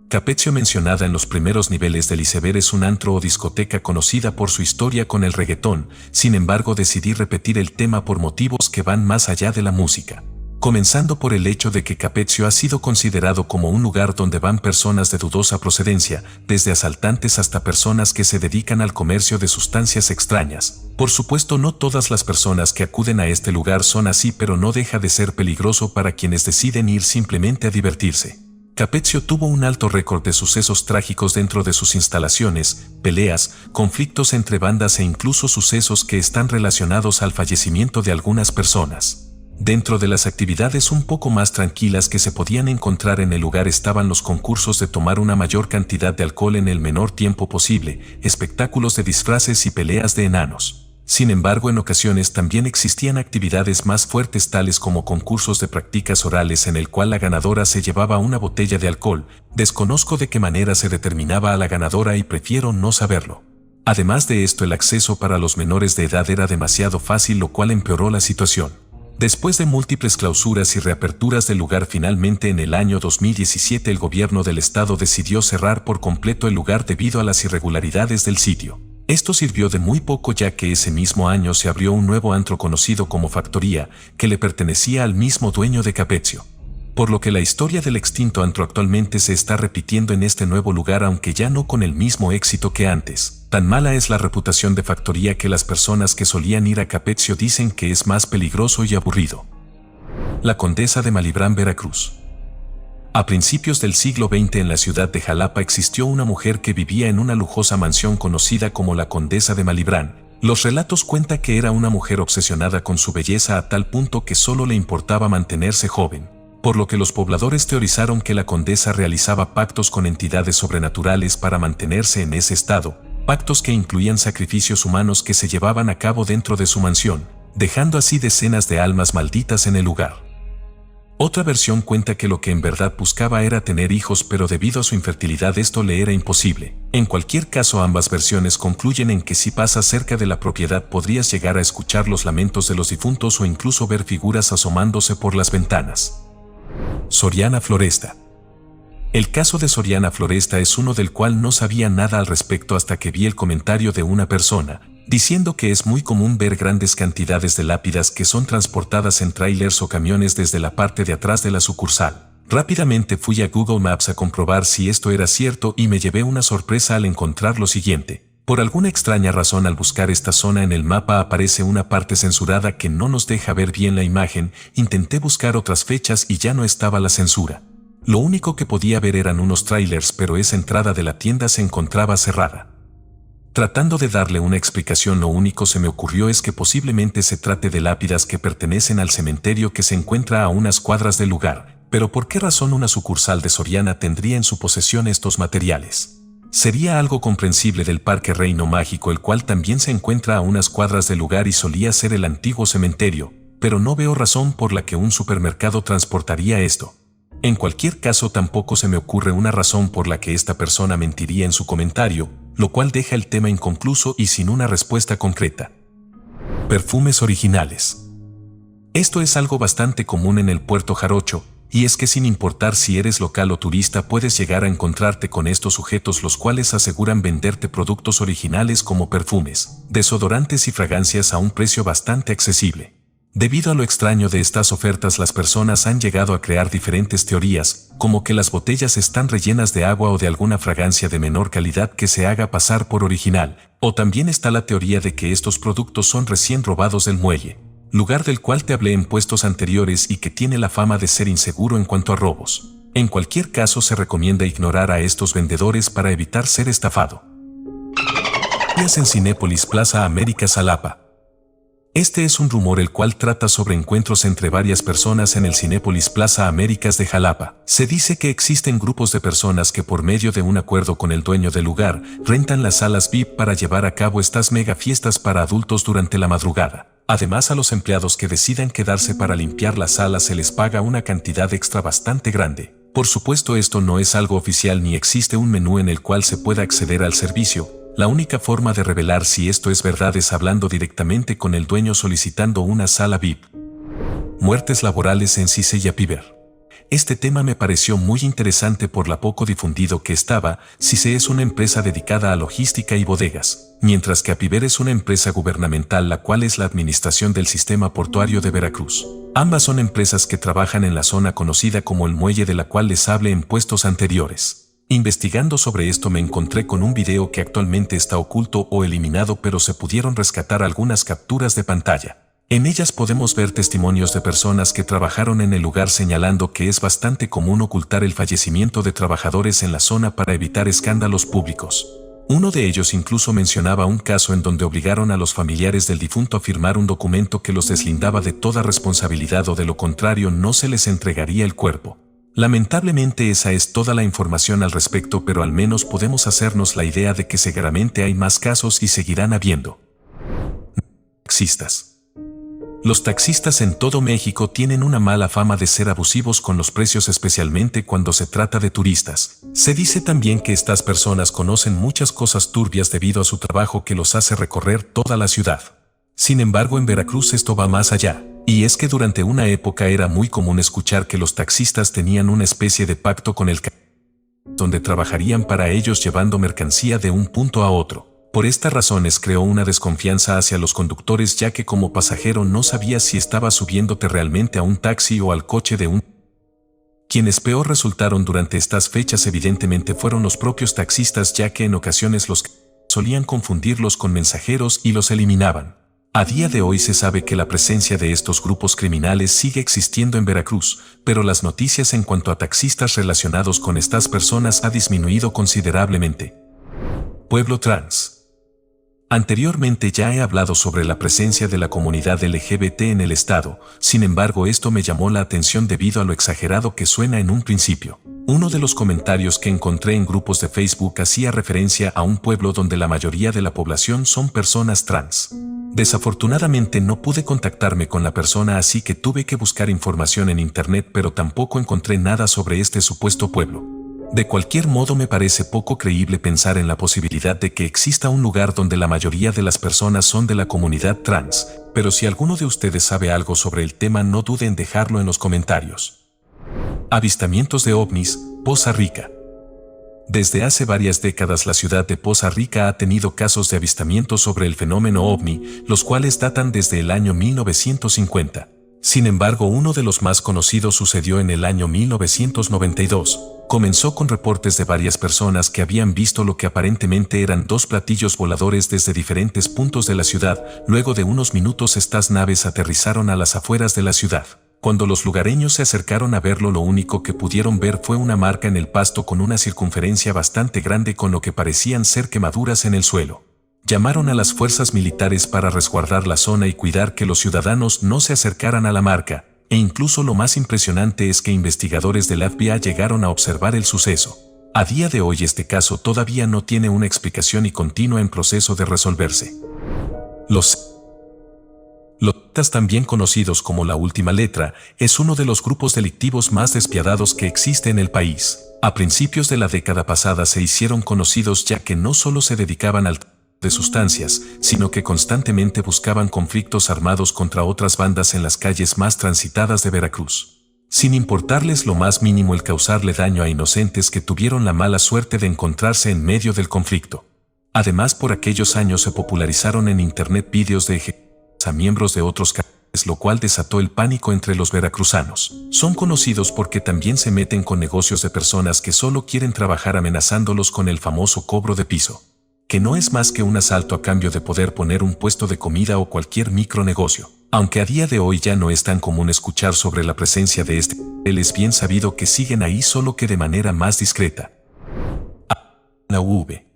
Capecio, mencionada en los primeros niveles del iceberg, es un antro o discoteca conocida por su historia con el reggaetón. Sin embargo, decidí repetir el tema por motivos que van más allá de la música. comenzando por el hecho de que Capezio ha sido considerado como un lugar donde van personas de dudosa procedencia, desde asaltantes hasta personas que se dedican al comercio de sustancias extrañas. Por supuesto, no todas las personas que acuden a este lugar son así, pero no deja de ser peligroso para quienes deciden ir simplemente a divertirse. Capezio tuvo un alto récord de sucesos trágicos dentro de sus instalaciones, peleas, conflictos entre bandas e incluso sucesos que están relacionados al fallecimiento de algunas personas. Dentro de las actividades un poco más tranquilas que se podían encontrar en el lugar estaban los concursos de tomar una mayor cantidad de alcohol en el menor tiempo posible, espectáculos de disfraces y peleas de enanos. Sin embargo, en ocasiones también existían actividades más fuertes tales como concursos de prácticas orales en el cual la ganadora se llevaba una botella de alcohol. Desconozco de qué manera se determinaba a la ganadora y prefiero no saberlo. Además de esto, el acceso para los menores de edad era demasiado fácil, lo cual empeoró la situación. Después de múltiples clausuras y reaperturas del lugar, finalmente en el año 2017 el gobierno del estado decidió cerrar por completo el lugar debido a las irregularidades del sitio. Esto sirvió de muy poco, ya que ese mismo año se abrió un nuevo antro conocido como Factoría, que le pertenecía al mismo dueño de Capezio. Por lo que la historia del extinto antro actualmente se está repitiendo en este nuevo lugar, aunque ya no con el mismo éxito que antes. Tan mala es la reputación de Factoría que las personas que solían ir a Capezio dicen que es más peligroso y aburrido. La Condesa de Malibrán, Veracruz. A principios del siglo XX en la ciudad de Jalapa existió una mujer que vivía en una lujosa mansión conocida como la Condesa de Malibrán. Los relatos cuentan que era una mujer obsesionada con su belleza a tal punto que solo le importaba mantenerse joven, por lo que los pobladores teorizaron que la condesa realizaba pactos con entidades sobrenaturales para mantenerse en ese estado, pactos que incluían sacrificios humanos que se llevaban a cabo dentro de su mansión, dejando así decenas de almas malditas en el lugar. Otra versión cuenta que lo que en verdad buscaba era tener hijos, pero debido a su infertilidad esto le era imposible. En cualquier caso, ambas versiones concluyen en que si pasas cerca de la propiedad podrías llegar a escuchar los lamentos de los difuntos o incluso ver figuras asomándose por las ventanas. Soriana Floresta. El caso de Soriana Floresta es uno del cual no sabía nada al respecto hasta que vi el comentario de una persona, diciendo que es muy común ver grandes cantidades de lápidas que son transportadas en trailers o camiones desde la parte de atrás de la sucursal. Rápidamente fui a Google Maps a comprobar si esto era cierto y me llevé una sorpresa al encontrar lo siguiente. Por alguna extraña razón, al buscar esta zona en el mapa aparece una parte censurada que no nos deja ver bien la imagen. Intenté buscar otras fechas y ya no estaba la censura. Lo único que podía ver eran unos trailers, pero esa entrada de la tienda se encontraba cerrada. Tratando de darle una explicación, lo único se me ocurrió es que posiblemente se trate de lápidas que pertenecen al cementerio que se encuentra a unas cuadras del lugar, pero ¿por qué razón una sucursal de Soriana tendría en su posesión estos materiales? Sería algo comprensible del Parque Reino Mágico, el cual también se encuentra a unas cuadras del lugar y solía ser el antiguo cementerio, pero no veo razón por la que un supermercado transportaría esto. En cualquier caso, tampoco se me ocurre una razón por la que esta persona mentiría en su comentario, lo cual deja el tema inconcluso y sin una respuesta concreta. Perfumes originales. Esto es algo bastante común en el Puerto Jarocho, y es que sin importar si eres local o turista puedes llegar a encontrarte con estos sujetos, los cuales aseguran venderte productos originales como perfumes, desodorantes y fragancias a un precio bastante accesible. Debido a lo extraño de estas ofertas, las personas han llegado a crear diferentes teorías, como que las botellas están rellenas de agua o de alguna fragancia de menor calidad que se haga pasar por original, o también está la teoría de que estos productos son recién robados del muelle, lugar del cual te hablé en puestos anteriores y que tiene la fama de ser inseguro en cuanto a robos. En cualquier caso, se recomienda ignorar a estos vendedores para evitar ser estafado. Días en Cinépolis Plaza Américas, Jalapa. Este es un rumor el cual trata sobre encuentros entre varias personas en el Cinépolis Plaza Américas de Jalapa. Se dice que existen grupos de personas que por medio de un acuerdo con el dueño del lugar, rentan las salas VIP para llevar a cabo estas mega fiestas para adultos durante la madrugada. Además, a los empleados que decidan quedarse para limpiar las salas se les paga una cantidad extra bastante grande. Por supuesto, esto no es algo oficial ni existe un menú en el cual se pueda acceder al servicio. La única forma de revelar si esto es verdad es hablando directamente con el dueño solicitando una sala VIP. Muertes laborales en Cisse y Piber. Este tema me pareció muy interesante por lo poco difundido que estaba. CICE es una empresa dedicada a logística y bodegas, mientras que APIVER es una empresa gubernamental la cual es la administración del sistema portuario de Veracruz. Ambas son empresas que trabajan en la zona conocida como el muelle, de la cual les hablé en puestos anteriores. Investigando sobre esto me encontré con un video que actualmente está oculto o eliminado, pero se pudieron rescatar algunas capturas de pantalla. En ellas podemos ver testimonios de personas que trabajaron en el lugar, señalando que es bastante común ocultar el fallecimiento de trabajadores en la zona para evitar escándalos públicos. Uno de ellos incluso mencionaba un caso en donde obligaron a los familiares del difunto a firmar un documento que los deslindaba de toda responsabilidad, o de lo contrario no se les entregaría el cuerpo. Lamentablemente esa es toda la información al respecto, pero al menos podemos hacernos la idea de que seguramente hay más casos y seguirán habiendo. Taxistas. Los taxistas en todo México tienen una mala fama de ser abusivos con los precios, especialmente cuando se trata de turistas. Se dice también que estas personas conocen muchas cosas turbias debido a su trabajo que los hace recorrer toda la ciudad. Sin embargo, en Veracruz esto va más allá, y es que durante una época era muy común escuchar que los taxistas tenían una especie de pacto con el donde trabajarían para ellos llevando mercancía de un punto a otro. Por estas razones creó una desconfianza hacia los conductores, ya que como pasajero no sabías si estabas subiéndote realmente a un taxi o al coche de un. Quienes peor resultaron durante estas fechas evidentemente fueron los propios taxistas, ya que en ocasiones los solían confundirlos con mensajeros y los eliminaban. A día de hoy se sabe que la presencia de estos grupos criminales sigue existiendo en Veracruz, pero las noticias en cuanto a taxistas relacionados con estas personas ha disminuido considerablemente. Pueblo trans. Anteriormente ya he hablado sobre la presencia de la comunidad LGBT en el estado, sin embargo esto me llamó la atención debido a lo exagerado que suena en un principio. Uno de los comentarios que encontré en grupos de Facebook hacía referencia a un pueblo donde la mayoría de la población son personas trans. Desafortunadamente no pude contactarme con la persona, así que tuve que buscar información en internet, pero tampoco encontré nada sobre este supuesto pueblo. De cualquier modo, me parece poco creíble pensar en la posibilidad de que exista un lugar donde la mayoría de las personas son de la comunidad trans, pero si alguno de ustedes sabe algo sobre el tema, no duden en dejarlo en los comentarios. Avistamientos de ovnis, Poza Rica. Desde hace varias décadas la ciudad de Poza Rica ha tenido casos de avistamientos sobre el fenómeno ovni, los cuales datan desde el año 1950. Sin embargo, uno de los más conocidos sucedió en el año 1992. Comenzó con reportes de varias personas que habían visto lo que aparentemente eran dos platillos voladores desde diferentes puntos de la ciudad. Luego de unos minutos estas naves aterrizaron a las afueras de la ciudad. Cuando los lugareños se acercaron a verlo, lo único que pudieron ver fue una marca en el pasto con una circunferencia bastante grande con lo que parecían ser quemaduras en el suelo. Llamaron a las fuerzas militares para resguardar la zona y cuidar que los ciudadanos no se acercaran a la marca, e incluso lo más impresionante es que investigadores del FBI llegaron a observar el suceso. A día de hoy este caso todavía no tiene una explicación y continúa en proceso de resolverse. Los Zetas, también conocidos como la Última Letra, es uno de los grupos delictivos más despiadados que existe en el país. A principios de la década pasada se hicieron conocidos ya que no solo se dedicaban al de sustancias, sino que constantemente buscaban conflictos armados contra otras bandas en las calles más transitadas de Veracruz, sin importarles lo más mínimo el causarle daño a inocentes que tuvieron la mala suerte de encontrarse en medio del conflicto. Además, por aquellos años se popularizaron en internet vídeos de ejecuciones a miembros de otros carteles, lo cual desató el pánico entre los veracruzanos. Son conocidos porque también se meten con negocios de personas que solo quieren trabajar, amenazándolos con el famoso cobro de piso, que no es más que un asalto a cambio de poder poner un puesto de comida o cualquier micronegocio. Aunque a día de hoy ya no es tan común escuchar sobre la presencia de este, él es bien sabido que siguen ahí, solo que de manera más discreta. La UV.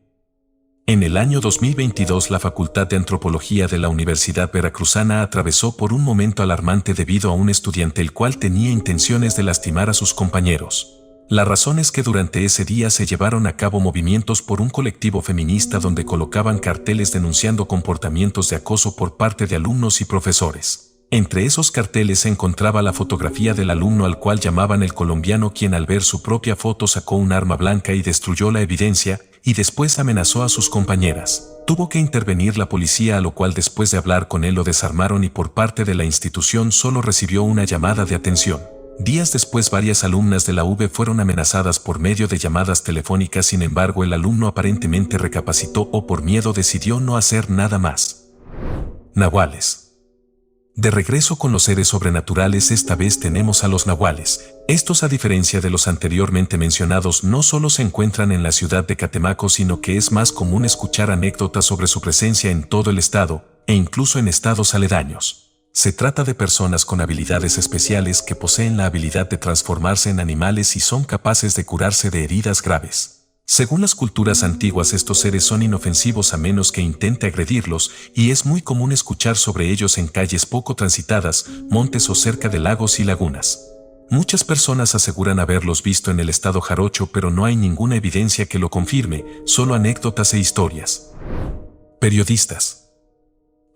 En el año 2022 la Facultad de Antropología de la Universidad Veracruzana atravesó por un momento alarmante debido a un estudiante el cual tenía intenciones de lastimar a sus compañeros. La razón es que durante ese día se llevaron a cabo movimientos por un colectivo feminista donde colocaban carteles denunciando comportamientos de acoso por parte de alumnos y profesores. Entre esos carteles se encontraba la fotografía del alumno al cual llamaban el colombiano, quien al ver su propia foto sacó un arma blanca y destruyó la evidencia, y después amenazó a sus compañeras. Tuvo que intervenir la policía, a lo cual después de hablar con él lo desarmaron y por parte de la institución solo recibió una llamada de atención. Días después, varias alumnas de la UV fueron amenazadas por medio de llamadas telefónicas. Sin embargo, el alumno aparentemente recapacitó o por miedo decidió no hacer nada más. Nahuales. De regreso con los seres sobrenaturales, esta vez tenemos a los nahuales. Estos, a diferencia de los anteriormente mencionados, no solo se encuentran en la ciudad de Catemaco, sino que es más común escuchar anécdotas sobre su presencia en todo el estado, e incluso en estados aledaños. Se trata de personas con habilidades especiales que poseen la habilidad de transformarse en animales y son capaces de curarse de heridas graves. Según las culturas antiguas, estos seres son inofensivos a menos que intente agredirlos, y es muy común escuchar sobre ellos en calles poco transitadas, montes o cerca de lagos y lagunas. Muchas personas aseguran haberlos visto en el estado jarocho, pero no hay ninguna evidencia que lo confirme, solo anécdotas e historias. Periodistas.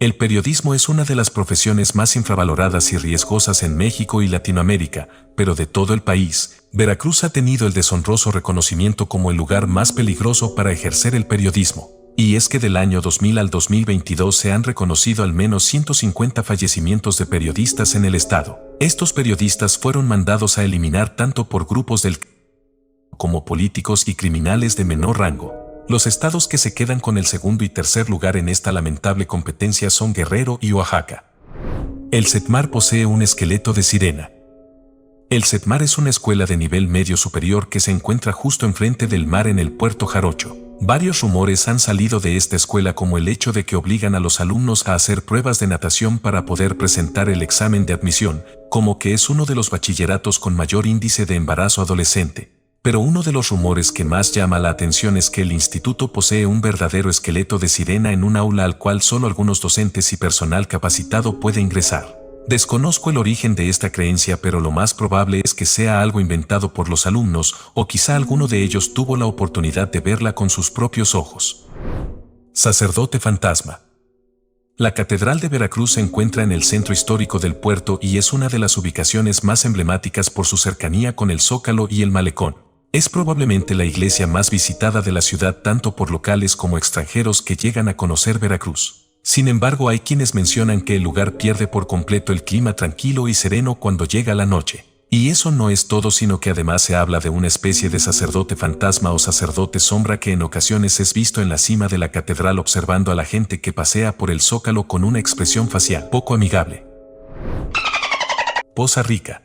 El periodismo es una de las profesiones más infravaloradas y riesgosas en México y Latinoamérica, pero de todo el país, Veracruz ha tenido el deshonroso reconocimiento como el lugar más peligroso para ejercer el periodismo. Y es que del año 2000 al 2022 se han reconocido al menos 150 fallecimientos de periodistas en el estado. Estos periodistas fueron mandados a eliminar tanto por grupos del como políticos y criminales de menor rango. Los estados que se quedan con el segundo y tercer lugar en esta lamentable competencia son Guerrero y Oaxaca. El CETMAR posee un esqueleto de sirena. El CETMAR es una escuela de nivel medio superior que se encuentra justo enfrente del mar en el Puerto Jarocho. Varios rumores han salido de esta escuela, como el hecho de que obligan a los alumnos a hacer pruebas de natación para poder presentar el examen de admisión, como que es uno de los bachilleratos con mayor índice de embarazo adolescente. Pero uno de los rumores que más llama la atención es que el instituto posee un verdadero esqueleto de sirena en un aula al cual solo algunos docentes y personal capacitado puede ingresar. Desconozco el origen de esta creencia, pero lo más probable es que sea algo inventado por los alumnos, o quizá alguno de ellos tuvo la oportunidad de verla con sus propios ojos. Sacerdote fantasma. La Catedral de Veracruz se encuentra en el centro histórico del puerto y es una de las ubicaciones más emblemáticas por su cercanía con el Zócalo y el Malecón. Es probablemente la iglesia más visitada de la ciudad, tanto por locales como extranjeros que llegan a conocer Veracruz. Sin embargo, hay quienes mencionan que el lugar pierde por completo el clima tranquilo y sereno cuando llega la noche. Y eso no es todo, sino que además se habla de una especie de sacerdote fantasma o sacerdote sombra que en ocasiones es visto en la cima de la catedral observando a la gente que pasea por el Zócalo con una expresión facial poco amigable. Poza Rica.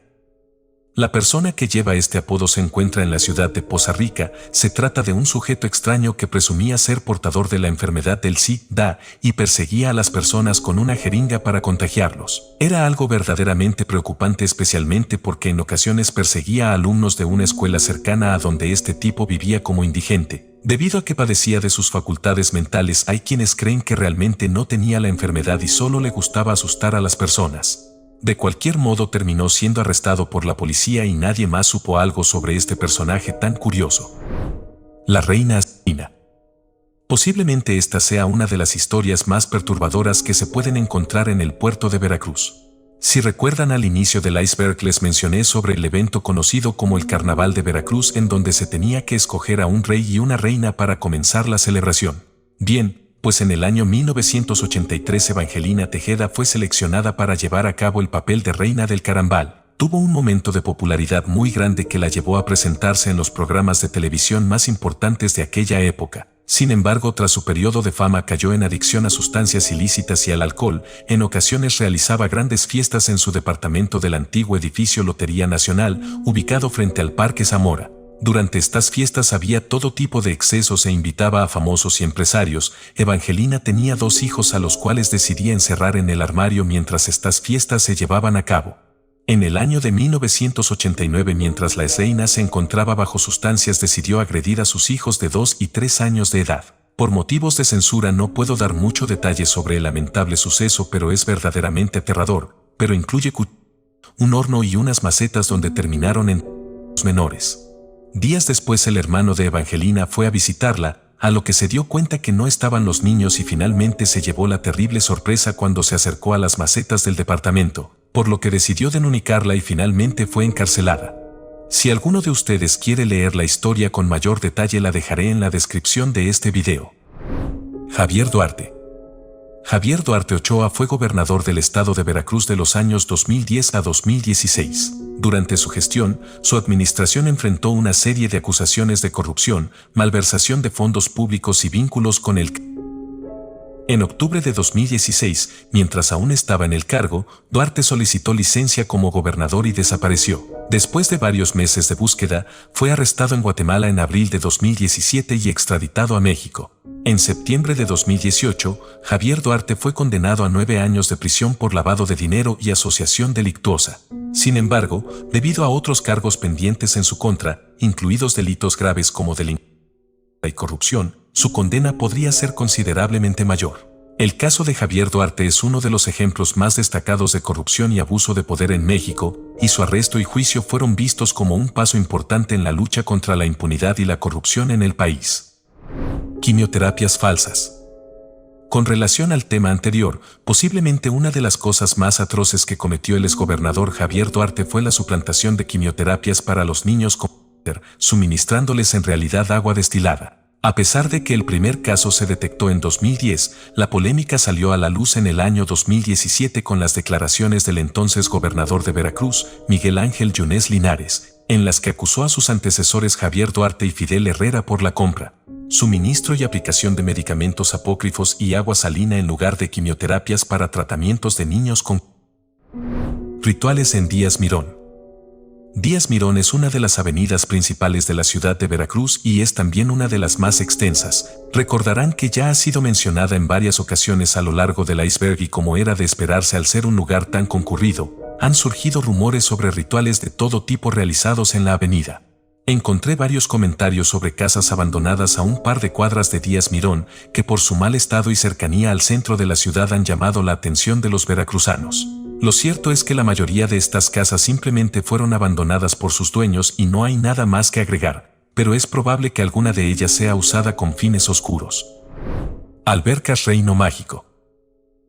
La persona que lleva este apodo se encuentra en la ciudad de Poza Rica. Se trata de un sujeto extraño que presumía ser portador de la enfermedad del SIDA y perseguía a las personas con una jeringa para contagiarlos. Era algo verdaderamente preocupante, especialmente porque en ocasiones perseguía a alumnos de una escuela cercana a donde este tipo vivía como indigente. Debido a que padecía de sus facultades mentales, hay quienes creen que realmente no tenía la enfermedad y solo le gustaba asustar a las personas. De cualquier modo, terminó siendo arrestado por la policía y nadie más supo algo sobre este personaje tan curioso. La reina asesina. Posiblemente esta sea una de las historias más perturbadoras que se pueden encontrar en el puerto de Veracruz. Si recuerdan, al inicio del iceberg les mencioné sobre el evento conocido como el Carnaval de Veracruz, en donde se tenía que escoger a un rey y una reina para comenzar la celebración. Bien, pues en el año 1983 Evangelina Tejeda fue seleccionada para llevar a cabo el papel de reina del Carambal. Tuvo un momento de popularidad muy grande que la llevó a presentarse en los programas de televisión más importantes de aquella época. Sin embargo, tras su periodo de fama cayó en adicción a sustancias ilícitas y al alcohol. En ocasiones realizaba grandes fiestas en su departamento del antiguo edificio Lotería Nacional, ubicado frente al Parque Zamora. Durante estas fiestas había todo tipo de excesos e invitaba a famosos y empresarios. Evangelina tenía 2 hijos a los cuales decidía encerrar en el armario mientras estas fiestas se llevaban a cabo. En el año de 1989, mientras la exreina se encontraba bajo sustancias, decidió agredir a sus hijos de 2 y 3 años de edad. Por motivos de censura no puedo dar mucho detalle sobre el lamentable suceso, pero es verdaderamente aterrador, pero incluye un horno y unas macetas donde terminaron en menores. Días después el hermano de Evangelina fue a visitarla, a lo que se dio cuenta que no estaban los niños y finalmente se llevó la terrible sorpresa cuando se acercó a las macetas del departamento, por lo que decidió denunciarla y finalmente fue encarcelada. Si alguno de ustedes quiere leer la historia con mayor detalle, la dejaré en la descripción de este video. Javier Duarte. Javier Duarte Ochoa fue gobernador del estado de Veracruz de los años 2010 a 2016. Durante su gestión, su administración enfrentó una serie de acusaciones de corrupción, malversación de fondos públicos y vínculos con el En octubre de 2016, mientras aún estaba en el cargo, Duarte solicitó licencia como gobernador y desapareció. Después de varios meses de búsqueda, fue arrestado en Guatemala en abril de 2017 y extraditado a México. En septiembre de 2018, Javier Duarte fue condenado a 9 años de prisión por lavado de dinero y asociación delictuosa. Sin embargo, debido a otros cargos pendientes en su contra, incluidos delitos graves como delincuencia y corrupción, su condena podría ser considerablemente mayor. El caso de Javier Duarte es uno de los ejemplos más destacados de corrupción y abuso de poder en México, y su arresto y juicio fueron vistos como un paso importante en la lucha contra la impunidad y la corrupción en el país. Quimioterapias falsas. Con relación al tema anterior, posiblemente una de las cosas más atroces que cometió el exgobernador Javier Duarte fue la suplantación de quimioterapias para los niños con cáncer, suministrándoles en realidad agua destilada. A pesar de que el primer caso se detectó en 2010, la polémica salió a la luz en el año 2017 con las declaraciones del entonces gobernador de Veracruz, Miguel Ángel Yunes Linares, en las que acusó a sus antecesores Javier Duarte y Fidel Herrera por la compra, suministro y aplicación de medicamentos apócrifos y agua salina en lugar de quimioterapias para tratamientos de niños con rituales en Díaz Mirón. Díaz Mirón es una de las avenidas principales de la ciudad de Veracruz y es también una de las más extensas. Recordarán que ya ha sido mencionada en varias ocasiones a lo largo del iceberg y como era de esperarse al ser un lugar tan concurrido, han surgido rumores sobre rituales de todo tipo realizados en la avenida. Encontré varios comentarios sobre casas abandonadas a un par de cuadras de Díaz Mirón que por su mal estado y cercanía al centro de la ciudad han llamado la atención de los veracruzanos. Lo cierto es que la mayoría de estas casas simplemente fueron abandonadas por sus dueños y no hay nada más que agregar, pero es probable que alguna de ellas sea usada con fines oscuros. Albercas Reino Mágico.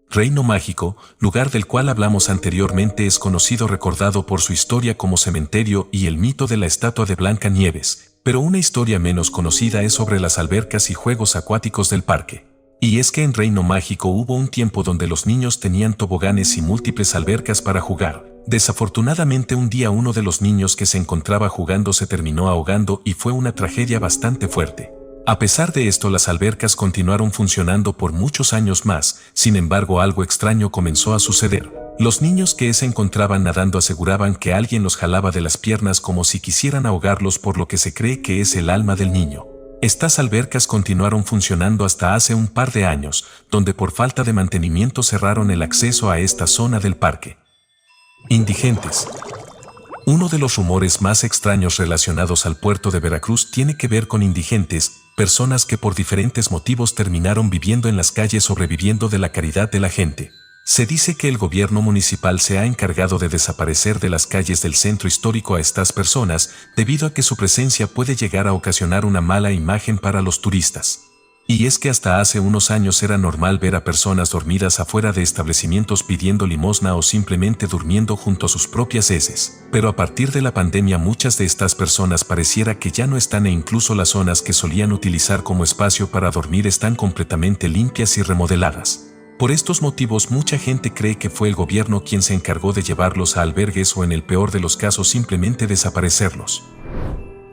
Reino Mágico, lugar del cual hablamos anteriormente, es conocido recordado por su historia como cementerio y el mito de la estatua de Blancanieves, pero una historia menos conocida es sobre las albercas y juegos acuáticos del parque. Y es que en Reino Mágico hubo un tiempo donde los niños tenían toboganes y múltiples albercas para jugar. Desafortunadamente un día uno de los niños que se encontraba jugando se terminó ahogando y fue una tragedia bastante fuerte. A pesar de esto, las albercas continuaron funcionando por muchos años más, sin embargo algo extraño comenzó a suceder. Los niños que se encontraban nadando aseguraban que alguien los jalaba de las piernas como si quisieran ahogarlos, por lo que se cree que es el alma del niño. Estas albercas continuaron funcionando hasta hace un par de años, donde por falta de mantenimiento cerraron el acceso a esta zona del parque. Indigentes. Uno de los rumores más extraños relacionados al puerto de Veracruz tiene que ver con indigentes, personas que por diferentes motivos terminaron viviendo en las calles sobreviviendo de la caridad de la gente. Se dice que el gobierno municipal se ha encargado de desaparecer de las calles del centro histórico a estas personas debido a que su presencia puede llegar a ocasionar una mala imagen para los turistas. Y es que hasta hace unos años era normal ver a personas dormidas afuera de establecimientos pidiendo limosna o simplemente durmiendo junto a sus propias heces. Pero a partir de la pandemia muchas de estas personas pareciera que ya no están e incluso las zonas que solían utilizar como espacio para dormir están completamente limpias y remodeladas. Por estos motivos mucha gente cree que fue el gobierno quien se encargó de llevarlos a albergues o en el peor de los casos simplemente desaparecerlos.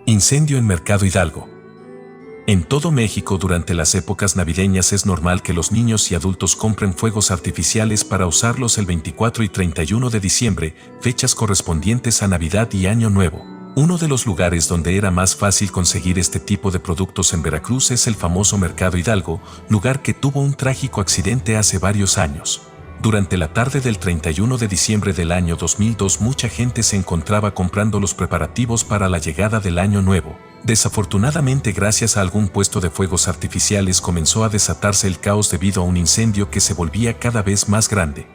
Incendio en Mercado Hidalgo. En todo México durante las épocas navideñas es normal que los niños y adultos compren fuegos artificiales para usarlos el 24 y 31 de diciembre, fechas correspondientes a Navidad y Año Nuevo. Uno de los lugares donde era más fácil conseguir este tipo de productos en Veracruz es el famoso Mercado Hidalgo, lugar que tuvo un trágico accidente hace varios años. Durante la tarde del 31 de diciembre del año 2002 mucha gente se encontraba comprando los preparativos para la llegada del Año Nuevo. Desafortunadamente, gracias a algún puesto de fuegos artificiales comenzó a desatarse el caos debido a un incendio que se volvía cada vez más grande.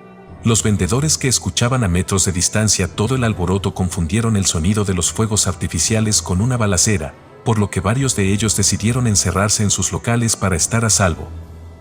Los vendedores que escuchaban a metros de distancia todo el alboroto confundieron el sonido de los fuegos artificiales con una balacera, por lo que varios de ellos decidieron encerrarse en sus locales para estar a salvo.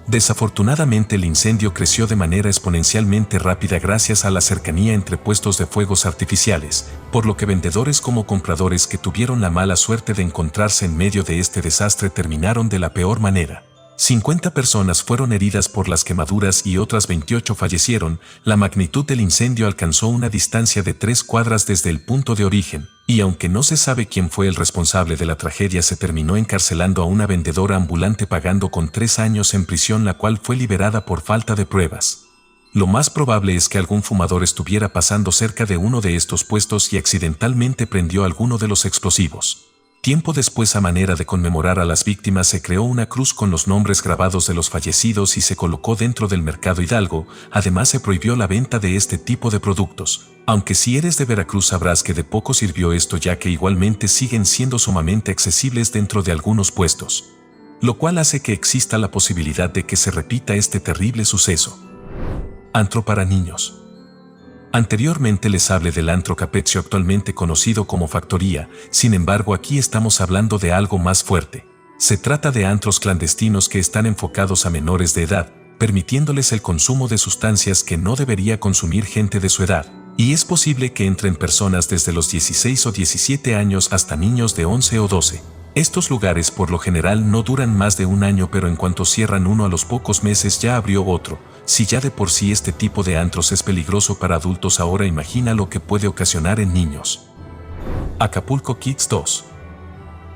Desafortunadamente el incendio creció de manera exponencialmente rápida gracias a la cercanía entre puestos de fuegos artificiales, por lo que vendedores como compradores que tuvieron la mala suerte de encontrarse en medio de este desastre terminaron de la peor manera. 50 personas fueron heridas por las quemaduras y otras 28 fallecieron. La magnitud del incendio alcanzó una distancia de 3 cuadras desde el punto de origen, y aunque no se sabe quién fue el responsable de la tragedia, se terminó encarcelando a una vendedora ambulante pagando con 3 años en prisión, la cual fue liberada por falta de pruebas. Lo más probable es que algún fumador estuviera pasando cerca de uno de estos puestos y accidentalmente prendió alguno de los explosivos. Tiempo después, a manera de conmemorar a las víctimas, se creó una cruz con los nombres grabados de los fallecidos y se colocó dentro del Mercado Hidalgo. Además, se prohibió la venta de este tipo de productos. Aunque si eres de Veracruz sabrás que de poco sirvió esto, ya que igualmente siguen siendo sumamente accesibles dentro de algunos puestos. Lo cual hace que exista la posibilidad de que se repita este terrible suceso. Antro para niños. Anteriormente les hablé del antro Capezzio, actualmente conocido como Factoría. Sin embargo, aquí estamos hablando de algo más fuerte. Se trata de antros clandestinos que están enfocados a menores de edad, permitiéndoles el consumo de sustancias que no debería consumir gente de su edad. Y es posible que entren personas desde los 16 o 17 años hasta niños de 11 o 12. Estos lugares por lo general no duran más de un año, pero en cuanto cierran uno, a los pocos meses ya abrió otro. Si ya de por sí este tipo de antros es peligroso para adultos, ahora imagina lo que puede ocasionar en niños. Acapulco Kids 2.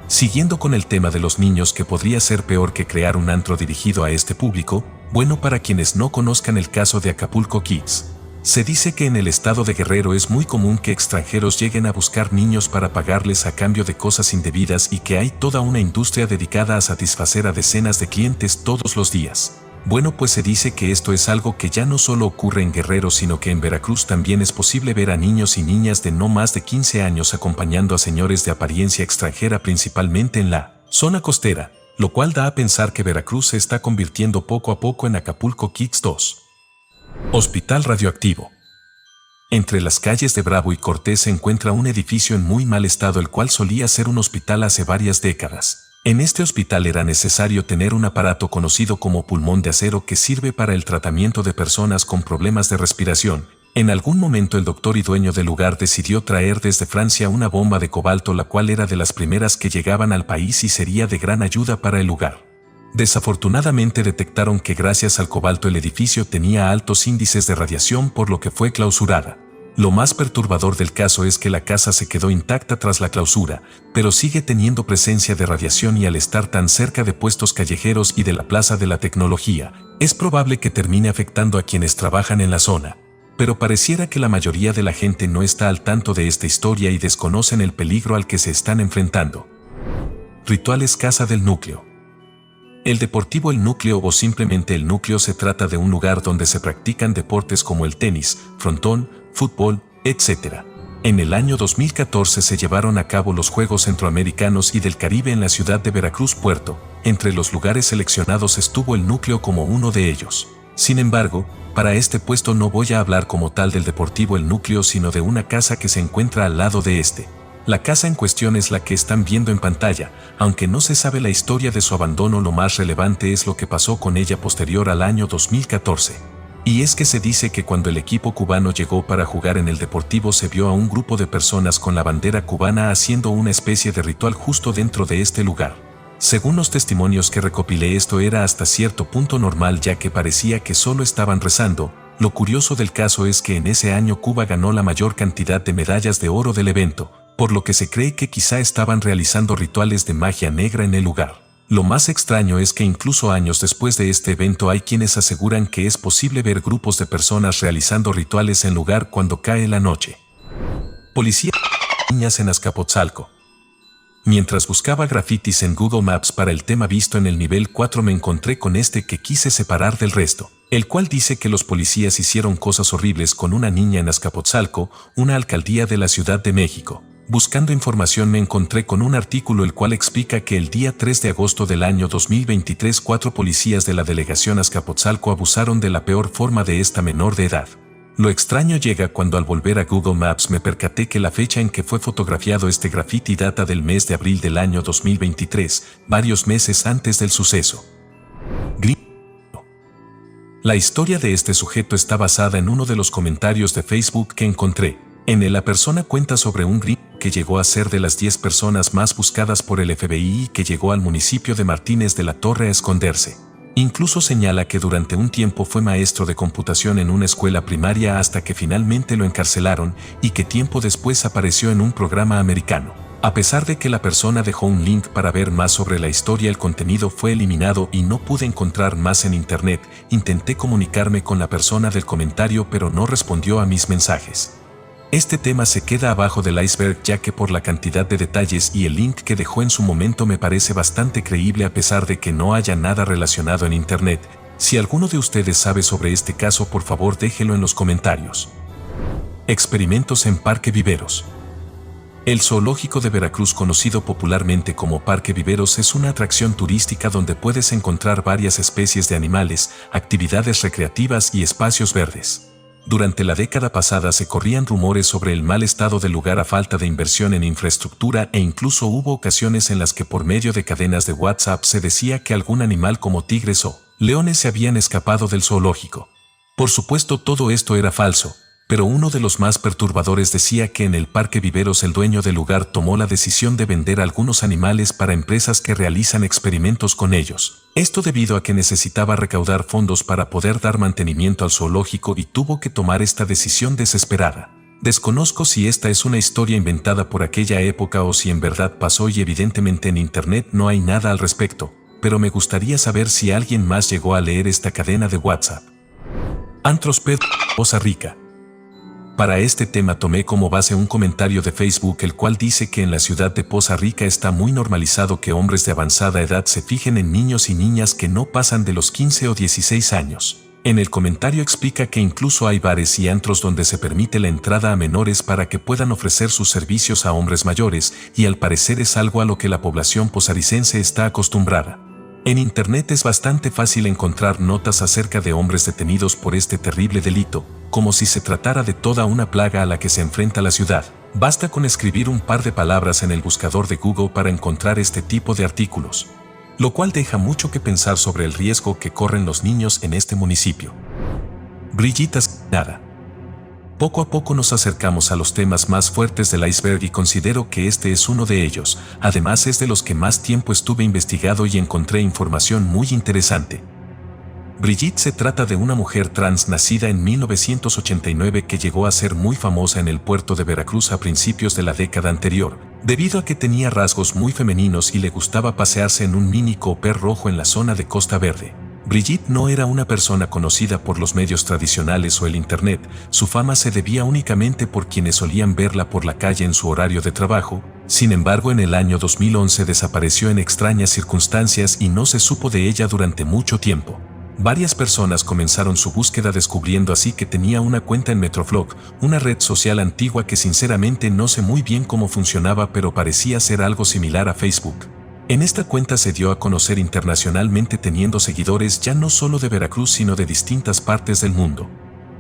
Siguiendo con el tema de los niños, que podría ser peor que crear un antro dirigido a este público. Bueno, para quienes no conozcan el caso de Acapulco Kids, se dice que en el estado de Guerrero es muy común que extranjeros lleguen a buscar niños para pagarles a cambio de cosas indebidas, y que hay toda una industria dedicada a satisfacer a decenas de clientes todos los días. Bueno, pues se dice que esto es algo que ya no solo ocurre en Guerrero, sino que en Veracruz también es posible ver a niños y niñas de no más de 15 años acompañando a señores de apariencia extranjera, principalmente en la zona costera, lo cual da a pensar que Veracruz se está convirtiendo poco a poco en Acapulco Kids 2. Hospital radioactivo. Entre las calles de Bravo y Cortés se encuentra un edificio en muy mal estado, el cual solía ser un hospital hace varias décadas. En este hospital era necesario tener un aparato conocido como pulmón de acero, que sirve para el tratamiento de personas con problemas de respiración. En algún momento el doctor y dueño del lugar decidió traer desde Francia una bomba de cobalto, la cual era de las primeras que llegaban al país y sería de gran ayuda para el lugar. Desafortunadamente detectaron que gracias al cobalto el edificio tenía altos índices de radiación, por lo que fue clausurada. Lo más perturbador del caso es que la casa se quedó intacta tras la clausura, pero sigue teniendo presencia de radiación, y al estar tan cerca de puestos callejeros y de la Plaza de la Tecnología, es probable que termine afectando a quienes trabajan en la zona. Pero pareciera que la mayoría de la gente no está al tanto de esta historia y desconocen el peligro al que se están enfrentando. Rituales Casa del Núcleo. El Deportivo El Núcleo, o simplemente El Núcleo, se trata de un lugar donde se practican deportes como el tenis, frontón, fútbol, etc. En el año 2014 se llevaron a cabo los Juegos Centroamericanos y del Caribe en la ciudad de Veracruz, Puerto. Entre los lugares seleccionados estuvo El Núcleo como uno de ellos. Sin embargo, para este puesto no voy a hablar como tal del Deportivo El Núcleo, sino de una casa que se encuentra al lado de este. La casa en cuestión es la que están viendo en pantalla. Aunque no se sabe la historia de su abandono, lo más relevante es lo que pasó con ella posterior al año 2014. Y es que se dice que cuando el equipo cubano llegó para jugar en el Deportivo, se vio a un grupo de personas con la bandera cubana haciendo una especie de ritual justo dentro de este lugar. Según los testimonios que recopilé, esto era hasta cierto punto normal, ya que parecía que solo estaban rezando. Lo curioso del caso es que en ese año Cuba ganó la mayor cantidad de medallas de oro del evento, por lo que se cree que quizá estaban realizando rituales de magia negra en el lugar. Lo más extraño es que incluso años después de este evento hay quienes aseguran que es posible ver grupos de personas realizando rituales en lugar cuando cae la noche. Policía niñas en Azcapotzalco. Mientras buscaba grafitis en Google Maps para el tema visto en el nivel 4, me encontré con este que quise separar del resto, el cual dice que los policías hicieron cosas horribles con una niña en Azcapotzalco, una alcaldía de la Ciudad de México. Buscando información me encontré con un artículo el cual explica que el día 3 de agosto del año 2023 4 policías de la delegación Azcapotzalco abusaron de la peor forma de esta menor de edad. Lo extraño llega cuando al volver a Google Maps me percaté que la fecha en que fue fotografiado este graffiti data del mes de abril del año 2023, varios meses antes del suceso. La historia de este sujeto está basada en uno de los comentarios de Facebook que encontré. En él la persona cuenta sobre un gringo que llegó a ser de las 10 personas más buscadas por el FBI y que llegó al municipio de Martínez de la Torre a esconderse. Incluso señala que durante un tiempo fue maestro de computación en una escuela primaria hasta que finalmente lo encarcelaron y que tiempo después apareció en un programa americano. A pesar de que la persona dejó un link para ver más sobre la historia, el contenido fue eliminado y no pude encontrar más en internet. Intenté comunicarme con la persona del comentario, pero no respondió a mis mensajes. Este tema se queda abajo del iceberg, ya que por la cantidad de detalles y el link que dejó en su momento me parece bastante creíble a pesar de que no haya nada relacionado en internet. Si alguno de ustedes sabe sobre este caso, por favor déjelo en los comentarios. Experimentos en Parque Viveros. El Zoológico de Veracruz, conocido popularmente como Parque Viveros, es una atracción turística donde puedes encontrar varias especies de animales, actividades recreativas y espacios verdes. Durante la década pasada se corrían rumores sobre el mal estado del lugar a falta de inversión en infraestructura, e incluso hubo ocasiones en las que por medio de cadenas de WhatsApp se decía que algún animal como tigres o leones se habían escapado del zoológico. Por supuesto, todo esto era falso, pero uno de los más perturbadores decía que en el Parque Viveros el dueño del lugar tomó la decisión de vender algunos animales para empresas que realizan experimentos con ellos. Esto debido a que necesitaba recaudar fondos para poder dar mantenimiento al zoológico y tuvo que tomar esta decisión desesperada. Desconozco si esta es una historia inventada por aquella época o si en verdad pasó, y evidentemente en internet no hay nada al respecto, pero me gustaría saber si alguien más llegó a leer esta cadena de WhatsApp. Antros Pet, Poza Rica. Para este tema tomé como base un comentario de Facebook, el cual dice que en la ciudad de Poza Rica está muy normalizado que hombres de avanzada edad se fijen en niños y niñas que no pasan de los 15 o 16 años. En el comentario explica que incluso hay bares y antros donde se permite la entrada a menores para que puedan ofrecer sus servicios a hombres mayores, y al parecer es algo a lo que la población posaricense está acostumbrada. En internet es bastante fácil encontrar notas acerca de hombres detenidos por este terrible delito, como si se tratara de toda una plaga a la que se enfrenta la ciudad. Basta con escribir un par de palabras en el buscador de Google para encontrar este tipo de artículos, lo cual deja mucho que pensar sobre el riesgo que corren los niños en este municipio. Brigitte Asignada. Poco a poco nos acercamos a los temas más fuertes del iceberg y considero que este es uno de ellos. Además, es de los que más tiempo estuve investigando y encontré información muy interesante. Brigitte se trata de una mujer trans nacida en 1989 que llegó a ser muy famosa en el puerto de Veracruz a principios de la década anterior, debido a que tenía rasgos muy femeninos y le gustaba pasearse en un Mini Cooper rojo en la zona de Costa Verde. Brigitte no era una persona conocida por los medios tradicionales o el internet. Su fama se debía únicamente por quienes solían verla por la calle en su horario de trabajo. Sin embargo, en el año 2011 desapareció en extrañas circunstancias y no se supo de ella durante mucho tiempo. Varias personas comenzaron su búsqueda, descubriendo así que tenía una cuenta en Metroflog, una red social antigua que sinceramente no sé muy bien cómo funcionaba, pero parecía ser algo similar a Facebook. En esta cuenta se dio a conocer internacionalmente, teniendo seguidores ya no solo de Veracruz sino de distintas partes del mundo.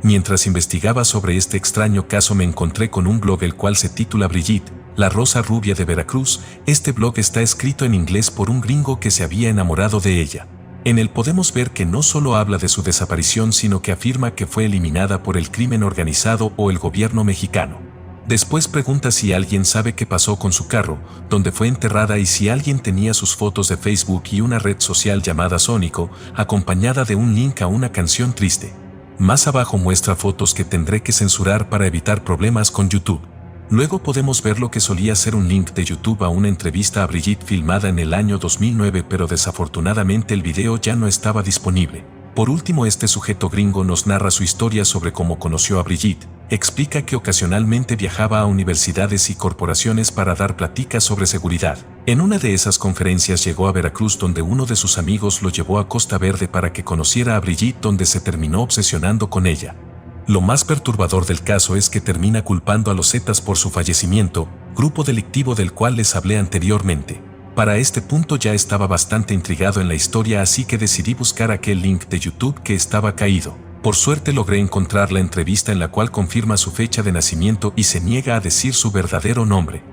Mientras investigaba sobre este extraño caso me encontré con un blog el cual se titula Brigitte, la rosa rubia de Veracruz. Este blog está escrito en inglés por un gringo que se había enamorado de ella. En él podemos ver que no solo habla de su desaparición sino que afirma que fue eliminada por el crimen organizado o el gobierno mexicano. Después pregunta si alguien sabe qué pasó con su carro, dónde fue enterrada y si alguien tenía sus fotos de Facebook y una red social llamada Sónico, acompañada de un link a una canción triste. Más abajo muestra fotos que tendré que censurar para evitar problemas con YouTube. Luego podemos ver lo que solía ser un link de YouTube a una entrevista a Brigitte filmada en el año 2009, pero desafortunadamente el video ya no estaba disponible. Por último, este sujeto gringo nos narra su historia sobre cómo conoció a Brigitte. Explica que ocasionalmente viajaba a universidades y corporaciones para dar pláticas sobre seguridad. En una de esas conferencias llegó a Veracruz, donde uno de sus amigos lo llevó a Costa Verde para que conociera a Brigitte, donde se terminó obsesionando con ella. Lo más perturbador del caso es que termina culpando a los Zetas por su fallecimiento, grupo delictivo del cual les hablé anteriormente. Para este punto ya estaba bastante intrigado en la historia, así que decidí buscar aquel link de YouTube que estaba caído. Por suerte logré encontrar la entrevista en la cual confirma su fecha de nacimiento y se niega a decir su verdadero nombre.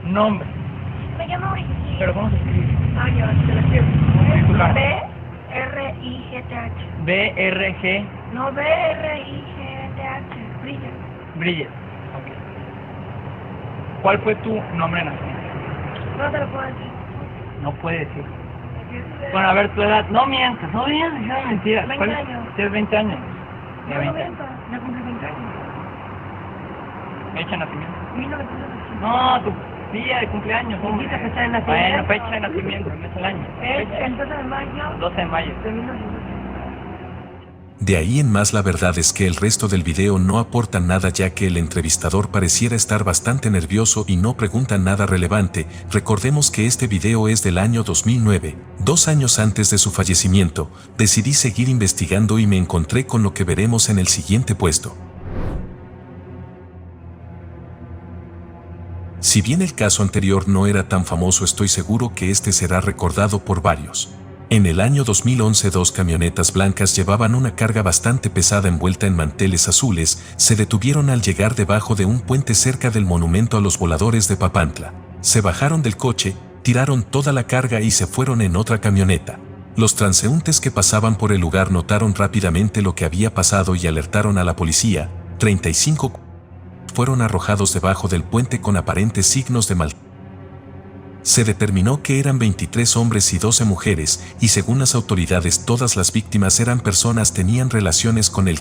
Nombre. Me llamo Brigitte. ¿Pero cómo se escribe? Ah, ya, te lo escribo. Disculpa. B-R-I-G-T-H. B-R-G. No, B-R-I-G-T-H. Brigitte. Brigitte. Ok. ¿Cuál fue tu nombre de nacimiento? No te lo puedo decir. No puede decir. Bueno, a ver, tu edad. No mientas, no mientas, es una mentira. 20 años. Tienes 20 años. No, 90, ya cumplí 20 años. Fecha de nacimiento. 1980. No, tu día de cumpleaños, hombre. Dijiste fecha de nacimiento. Bueno, fecha de nacimiento, no es el año. Es Fecha. el 12 de mayo 12 de mayo. de 1980. De ahí en más, la verdad es que el resto del video no aporta nada, ya que el entrevistador pareciera estar bastante nervioso y no pregunta nada relevante. Recordemos que este video es del año 2009, 2 años antes de su fallecimiento. Decidí seguir investigando y me encontré con lo que veremos en el siguiente puesto. Si bien el caso anterior no era tan famoso, estoy seguro que este será recordado por varios. En el año 2011, 2 camionetas blancas llevaban una carga bastante pesada envuelta en manteles azules, se detuvieron al llegar debajo de un puente cerca del monumento a los voladores de Papantla. Se bajaron del coche, tiraron toda la carga y se fueron en otra camioneta. Los transeúntes que pasaban por el lugar notaron rápidamente lo que había pasado y alertaron a la policía. 35 fueron arrojados debajo del puente con aparentes signos de maltrato. Se determinó que eran 23 hombres y 12 mujeres, y según las autoridades todas las víctimas eran personas que tenían relaciones con él.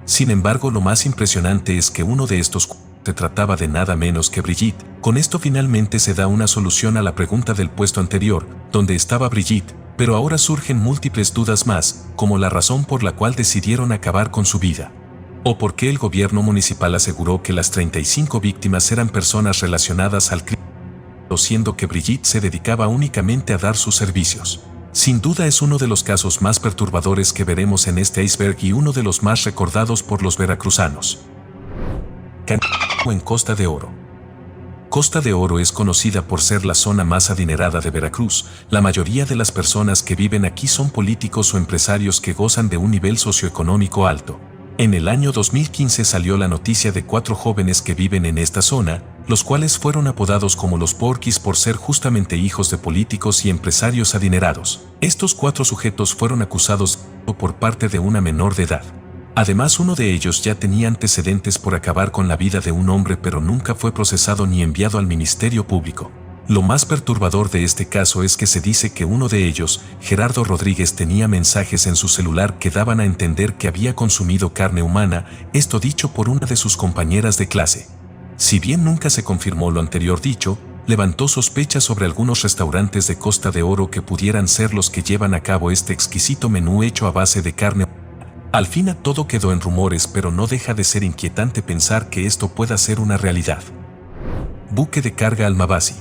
Sin embargo, lo más impresionante es que uno de estos se trataba de nada menos que Brigitte. Con esto finalmente se da una solución a la pregunta del puesto anterior, ¿dónde estaba Brigitte? Pero ahora surgen múltiples dudas más, como la razón por la cual decidieron acabar con su vida. O por qué el gobierno municipal aseguró que las 35 víctimas eran personas relacionadas al crimen, siendo que Brigitte se dedicaba únicamente a dar sus servicios. Sin duda es uno de los casos más perturbadores que veremos en este iceberg y uno de los más recordados por los veracruzanos. En Costa de Oro. Costa de Oro es conocida por ser la zona más adinerada de Veracruz. La mayoría de las personas que viven aquí son políticos o empresarios que gozan de un nivel socioeconómico alto. En el año 2015 salió la noticia de 4 jóvenes que viven en esta zona, los cuales fueron apodados como los Porquis por ser justamente hijos de políticos y empresarios adinerados. Estos 4 sujetos fueron acusados por parte de una menor de edad. Además, uno de ellos ya tenía antecedentes por acabar con la vida de un hombre, pero nunca fue procesado ni enviado al Ministerio Público. Lo más perturbador de este caso es que se dice que uno de ellos, Gerardo Rodríguez, tenía mensajes en su celular que daban a entender que había consumido carne humana, esto dicho por una de sus compañeras de clase. Si bien nunca se confirmó lo anterior dicho, levantó sospechas sobre algunos restaurantes de Costa de Oro que pudieran ser los que llevan a cabo este exquisito menú hecho a base de carne. Al fin todo quedó en rumores, pero no deja de ser inquietante pensar que esto pueda ser una realidad. Buque de carga Almabasi.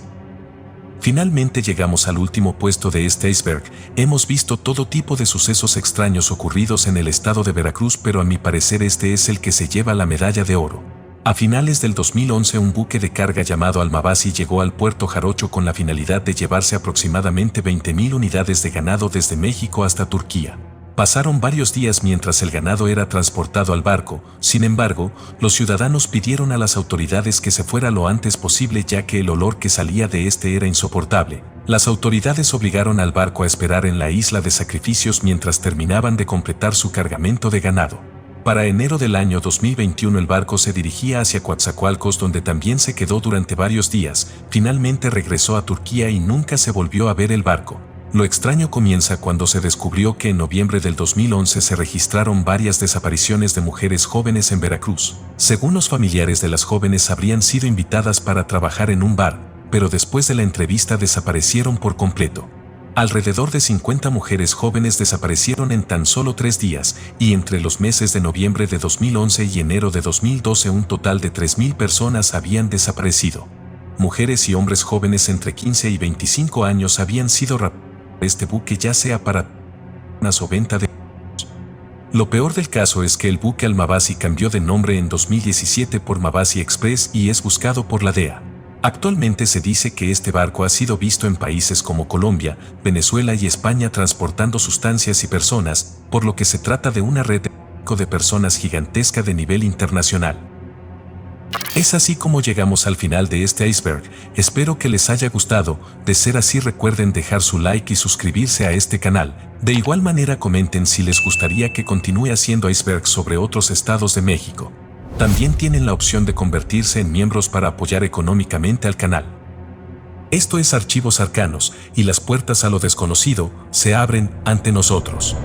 Finalmente llegamos al último puesto de este iceberg. Hemos visto todo tipo de sucesos extraños ocurridos en el estado de Veracruz, pero a mi parecer este es el que se lleva la medalla de oro. A finales del 2011, un buque de carga llamado Almabasi llegó al puerto Jarocho con la finalidad de llevarse aproximadamente 20.000 unidades de ganado desde México hasta Turquía. Pasaron varios días mientras el ganado era transportado al barco. Sin embargo, los ciudadanos pidieron a las autoridades que se fuera lo antes posible, ya que el olor que salía de este era insoportable. Las autoridades obligaron al barco a esperar en la isla de sacrificios mientras terminaban de completar su cargamento de ganado. Para enero del año 2021 el barco se dirigía hacia Coatzacoalcos, donde también se quedó durante varios días. Finalmente regresó a Turquía y nunca se volvió a ver el barco. Lo extraño comienza cuando se descubrió que en noviembre del 2011 se registraron varias desapariciones de mujeres jóvenes en Veracruz. Según los familiares de las jóvenes, habrían sido invitadas para trabajar en un bar, pero después de la entrevista desaparecieron por completo. Alrededor de 50 mujeres jóvenes desaparecieron en tan solo 3 días, y entre los meses de noviembre de 2011 y enero de 2012 un total de 3.000 personas habían desaparecido. Mujeres y hombres jóvenes entre 15 y 25 años habían sido raptados. Este buque, ya sea para o venta de. Lo peor del caso es que el buque Almabasi cambió de nombre en 2017 por Mabasi Express y es buscado por la DEA. Actualmente se dice que este barco ha sido visto en países como Colombia, Venezuela y España transportando sustancias y personas, por lo que se trata de una red de personas gigantesca de nivel internacional. Es así como llegamos al final de este iceberg. Espero que les haya gustado. De ser así, recuerden dejar su like y suscribirse a este canal. De igual manera, comenten si les gustaría que continúe haciendo icebergs sobre otros estados de México. También tienen la opción de convertirse en miembros para apoyar económicamente al canal. Esto es Archivos Arcanos, y las puertas a lo desconocido se abren ante nosotros.